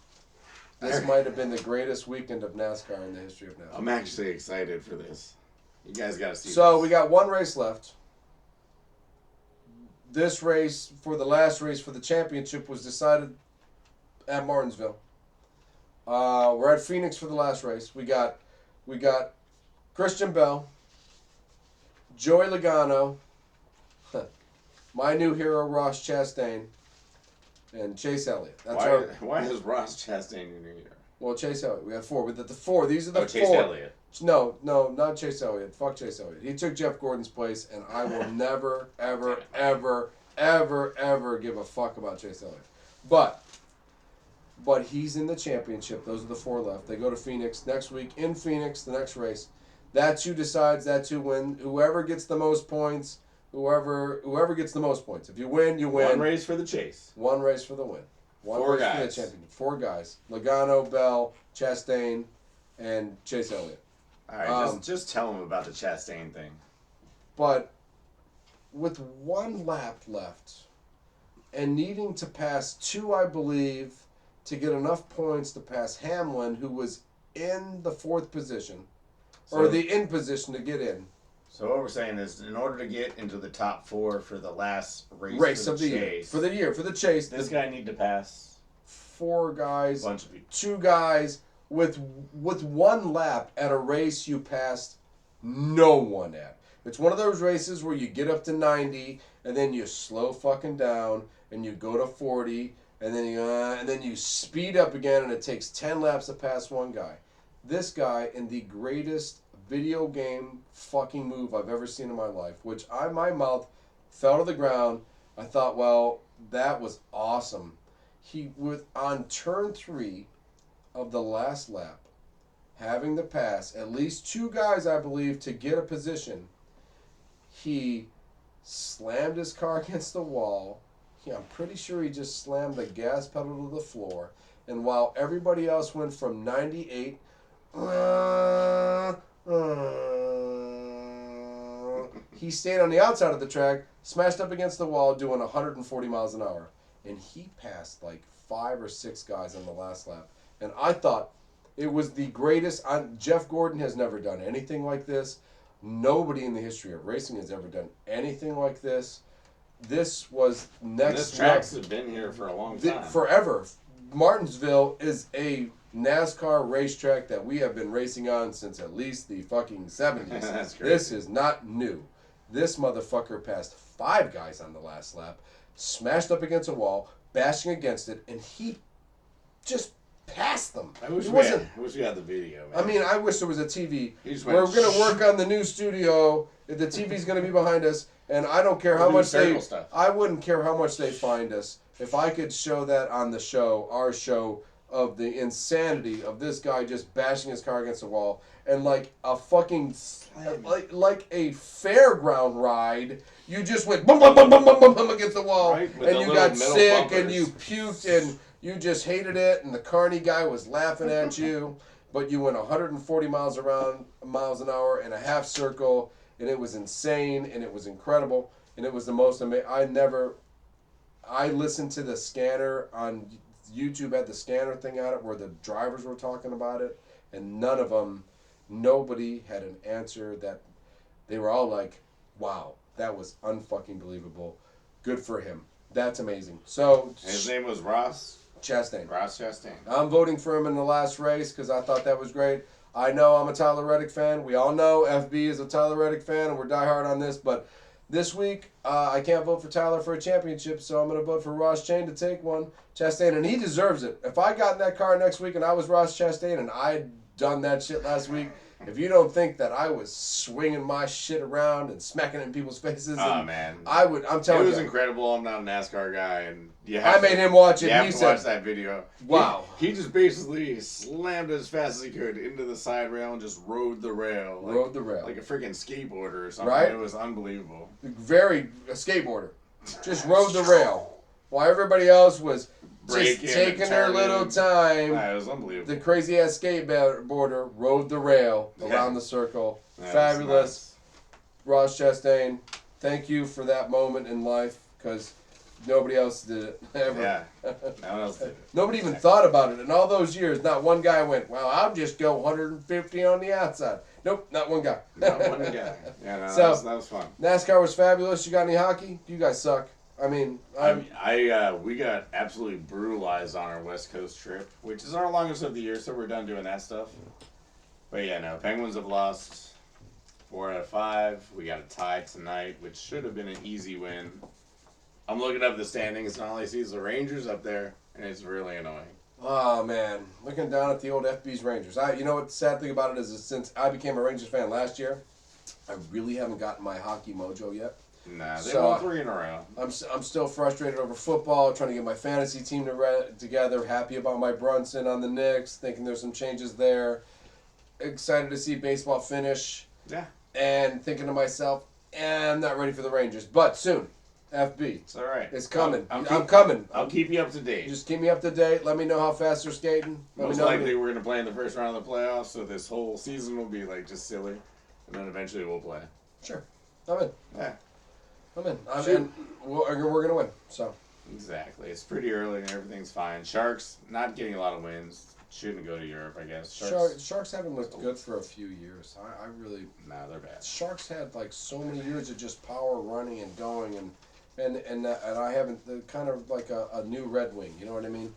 this might have been the greatest weekend of NASCAR in the history of NASCAR. I'm actually excited for this. You guys got to see So this. we got one race left. This race, for the last race for the championship, was decided at Martinsville. We're at Phoenix for the last race. We got Christian Bell, Joey Logano, my new hero Ross Chastain, and Chase Elliott. Why is Ross Chastain in here? Well, Chase Elliott. We have 4. We did the 4. These are the 4. Chase Elliott. No, not Chase Elliott. Fuck Chase Elliott. He took Jeff Gordon's place, and I will never, ever, ever, ever, ever give a fuck about Chase Elliott. But he's in the championship. Those are the 4 left. They go to Phoenix next week. In Phoenix, the next race. That's who decides. That's who wins. Whoever gets the most points. Whoever gets the most points. If you win, you win. One race for the chase. One race for the win. One 4 race guys. for the championship. 4 guys. Logano, Bell, Chastain, and Chase Elliott. All right, just tell him about the Chastain thing. But with 1 lap left and needing to pass 2, I believe, to get enough points to pass Hamlin, who was in the 4th position, or the in position to get in. So what we're saying is, in order to get into the top 4 for the last race of the chase, year, for the chase, this guy need to pass 4 guys, bunch of people. 2 guys. With 1 lap at a race you passed no one at. It's one of those races where you get up to 90 and then you slow fucking down and you go to 40 and then you speed up again and it takes 10 laps to pass 1 guy. This guy, in the greatest video game fucking move I've ever seen in my life, which my mouth fell to the ground. I thought, well, that was awesome. He was on turn 3 of the last lap, having to pass at least 2 guys, I believe, to get a position. He slammed his car against the wall. I'm pretty sure he just slammed the gas pedal to the floor. And while everybody else went from 98, he stayed on the outside of the track, smashed up against the wall, doing 140 miles an hour. And he passed like 5 or 6 guys on the last lap. And I thought it was the greatest. Jeff Gordon has never done anything like this. Nobody in the history of racing has ever done anything like this. This was next. This tracks have been here for a long time. Forever. Martinsville is a NASCAR racetrack that we have been racing on since at least the fucking 70s. That's crazy. This is not new. This motherfucker passed 5 guys on the last lap, smashed up against a wall, bashing against it, and he just passed them. I wish we had the video, man. I mean, I wish there was a TV. We're going to work on the new studio. The TV's going to be behind us, and I don't care how much I wouldn't care how much they find us. If I could show that on the show, our show, of the insanity of this guy just bashing his car against the wall, and like a fucking, like a fairground ride, you just went boom, boom, boom, boom, boom, boom, boom against the wall, right, and you got sick, and you puked, and you just hated it, and the carny guy was laughing at you, but you went 140 miles an hour in a half circle, and it was insane, and it was incredible, and it was the most amazing. I listened to the scanner on YouTube, had the scanner thing on it where the drivers were talking about it, and nobody had an answer that they were all like, wow, that was unfucking believable. Good for him. That's amazing. So His name was Ross Chastain. Ross Chastain. I'm voting for him in the last race because I thought that was great. I know I'm a Tyler Reddick fan. We all know FB is a Tyler Reddick fan, and we're diehard on this. But this week, I can't vote for Tyler for a championship, so I'm going to vote for Ross Chastain to take one. Chastain, and he deserves it. If I got in that car next week and I was Ross Chastain and I'd done that shit last week, if you don't think that I was swinging my shit around and smacking it in people's faces, Oh, man. I'm telling you. It was incredible. I'm not a NASCAR guy, and I made him watch it. You And have he to watch said, that video. wow. He just basically slammed as fast as he could into the side rail and just rode the rail. Rode the rail. Like a freaking skateboarder or something. Right? It was unbelievable. A skateboarder. Just rode the rail. While everybody else was just taking their little time. It was unbelievable. The crazy ass skateboarder rode the rail around the circle. Fabulous. Ross Chastain, thank you for that moment in life because nobody else did it ever. Yeah. No one else did it. Nobody even thought about it. In all those years, not one guy went, well, I'll just go 150 on the outside. Nope, not one guy. Not one guy. Yeah, no, So, that was fun. NASCAR was fabulous. You got any hockey? You guys suck. I mean, we got absolutely brutalized on our West Coast trip, which is our longest of the year, so we're done doing that stuff. But yeah, no, Penguins have lost 4 out of 5. We got a tie tonight, which should have been an easy win. I'm looking up the standings, and all I see is the Rangers up there, and it's really annoying. Oh, man. Looking down at the old FB's Rangers. You know what the sad thing about it is since I became a Rangers fan last year, I really haven't gotten my hockey mojo yet. Nah, they won 3 in a row. I'm still frustrated over football, trying to get my fantasy team together, happy about my Brunson on the Knicks, thinking there's some changes there. Excited to see baseball finish. Yeah. And thinking to myself, I'm not ready for the Rangers. But soon, FB. It's all right. It's coming. I'm coming. I'll keep you up to date. Just keep me up to date. Let me know how fast they're skating. Most likely we're going to play in the first round of the playoffs, so this whole season will be like just silly. And then eventually we'll play. Sure. I'm in. Yeah. I'm in. We're going to win. So. Exactly. It's pretty early and everything's fine. Sharks not getting a lot of wins. Shouldn't go to Europe, I guess. Sharks haven't looked good for a few years. I really. Nah, they're bad. Sharks had like so many years of just power running and going and I haven't kind of like a new Red Wing. You know what I mean?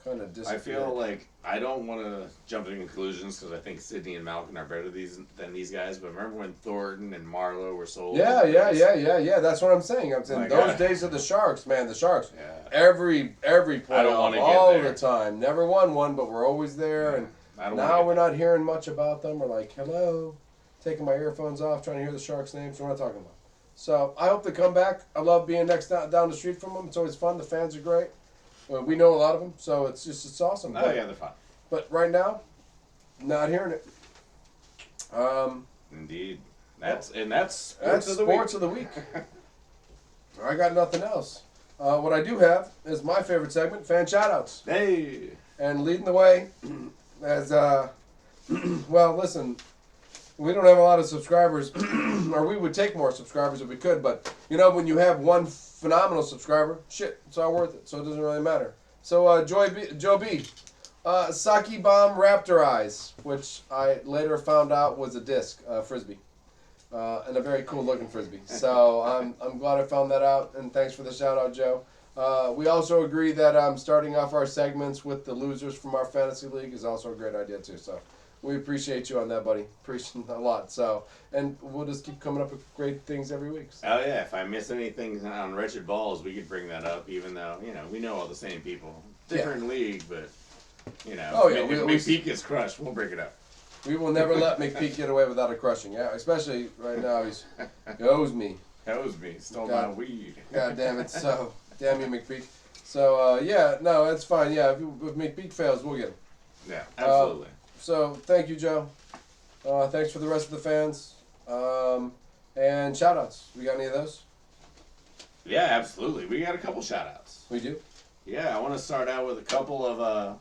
Kind of disappeared. I feel like I don't want to jump to conclusions because I think Sidney and Malkin are better than these guys. But remember when Thornton and Marlowe were sold? Yeah. That's what I'm saying. I'm saying those days of the Sharks, man. The Sharks. Yeah. Every playoff, all the time. Never won one, but we're always there. Yeah. And now we're not hearing much about them. We're like, hello, taking my earphones off, trying to hear the Sharks' names. We're not talking about. So I hope they come back. I love being down the street from them. It's always fun. The fans are great. Well, we know a lot of them, so it's awesome. Oh, yeah, they're fun. But right now, not hearing it. Indeed. That's sports of the week. I got nothing else. What I do have is my favorite segment, fan shoutouts. Hey. And leading the way as well, listen, we don't have a lot of subscribers, or we would take more subscribers if we could, but you know, when you have one phenomenal subscriber, shit, it's all worth it, so it doesn't really matter. So Joe B, Saki Bomb Raptor Eyes, which I later found out was a disc, frisbee, and a very cool looking frisbee. So I'm glad I found that out, and thanks for the shout out, Joe. We also agree that starting off our segments with the losers from our fantasy league is also a great idea too. So we appreciate you on that, buddy. Appreciate it a lot. So, and we'll just keep coming up with great things every week. So. Oh yeah, if I miss anything on Wretched Balls, we could bring that up. Even though we know all the same people, different league, but Oh yeah, if McPeak gets crushed, we'll break it up. We will never let McPeak get away without a crushing. Yeah, especially right now. He owes me. Stole my weed. God damn it! So damn you, McPeak. So no, that's fine. Yeah, if McPeak fails, we'll get him. Yeah, absolutely. So thank you, Joe. Thanks for the rest of the fans. And shout-outs. We got any of those? Yeah, absolutely. We got a couple shout-outs. We do? Yeah, I want to start out with a couple of,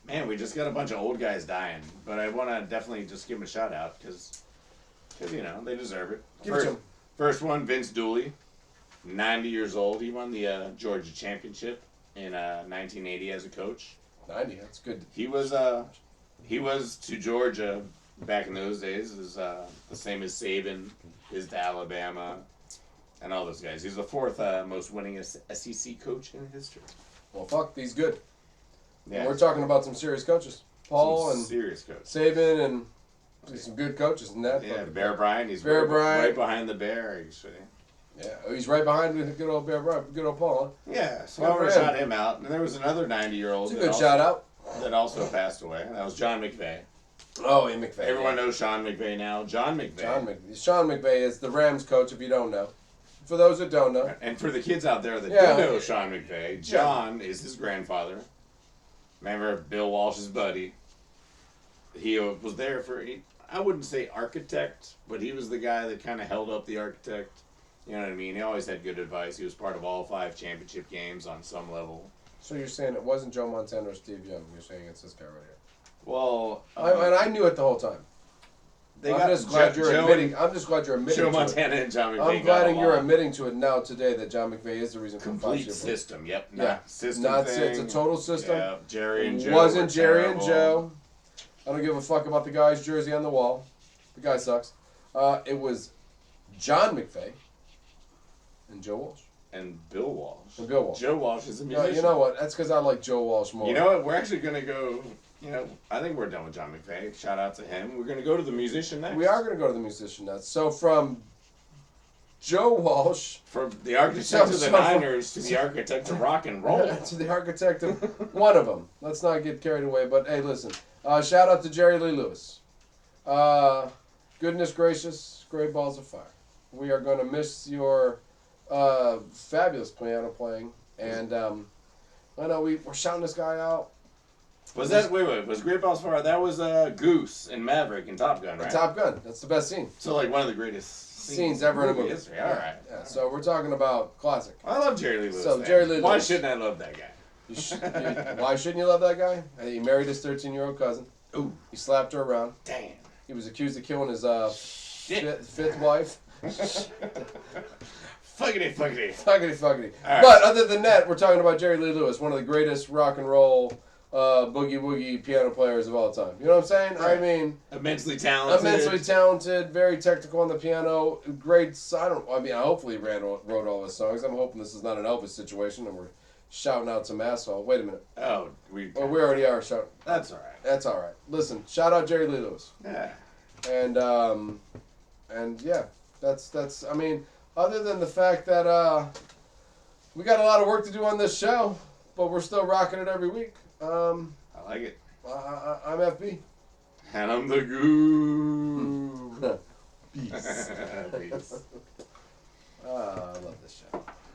man, we just got a bunch of old guys dying. But I want to definitely just give them a shout-out because they deserve it. Give it to them. First one, Vince Dooley. 90 years old. He won the Georgia championship in 1980 as a coach. 90, that's good. He was to Georgia back in those days is the same as Saban is to Alabama and all those guys. He's the fourth most winning SEC coach in history. Well, fuck, he's good. Yeah, And we're talking about some serious coaches. Paul some and serious coach. Saban and some good coaches in that. Yeah, Bear Bryant. He's Bear Bryant. right behind the Bear, actually. Yeah, he's right behind good old Bear Bryant, good old Paul. Huh? Yeah, so Good I for shot him out. And there was another 90-year-old It's a good shout out. that also passed away. And that was John McVay. Oh, and McVay. Everyone knows Sean McVay now. John McVay. Sean McVay is the Rams coach, if you don't know. For those that don't know. And for the kids out there that do know Sean McVay, John is his grandfather. Remember Bill Walsh's buddy. He was there for, I wouldn't say architect, but he was the guy that kind of held up the architect. You know what I mean? He always had good advice. He was part of all 5 championship games on some level. So you're saying it wasn't Joe Montana or Steve Young. You're saying it's this guy right here. Well, And I knew it the whole time. I'm just glad you're admitting Joe Montana and John McVay. I'm glad you're admitting to it now today that John McVay is the reason for complete system. Yep. System. It's a total system. Yeah. Jerry and Joe. Wasn't Jerry and Joe. I don't give a fuck about the guy's jersey on the wall. The guy sucks. It was John McVay and Joe Walsh. And Bill Walsh. And Bill Walsh. Joe Walsh is a musician. You know what? That's because I like Joe Walsh more. You know what? We're actually going to go... I think we're done with John McVay. Shout out to him. We're going to go to the musician next. We are going to go to the musician next. So from Joe Walsh... From the architect of the Niners to the architect of rock and roll. To the architect of one of them. Let's not get carried away. But, hey, listen. Shout out to Jerry Lee Lewis. Goodness gracious, great balls of fire. We are going to miss your fabulous piano playing. And I know we're shouting this guy out. Was Great Balls Far? That was Goose and Maverick and Top Gun, right? Top Gun. That's the best scene. So like one of the greatest scenes ever in a movie. History. All right. Yeah. So we're talking about classic. I love Jerry Lee Lewis. So Jerry Lee Lewis. Why shouldn't I love that guy? Why shouldn't you love that guy? He married his 13-year-old cousin. Ooh. He slapped her around. Damn. He was accused of killing his fifth wife. Fuckity. Fuckity. Right. But other than that, we're talking about Jerry Lee Lewis, one of the greatest rock and roll boogie woogie piano players of all time. You know what I'm saying? Right. I mean, immensely talented, very technical on the piano. Great. Hopefully he wrote all his songs. I'm hoping this is not an Elvis situation and we're shouting out some asshole. Wait a minute. Oh, we already are shouting. That's all right. That's all right. Listen, shout out Jerry Lee Lewis. Yeah. And yeah, that's. I mean, other than the fact that we got a lot of work to do on this show, but we're still rocking it every week. I like it. I'm FB. And I'm the Goob. Peace. Peace. I love this show.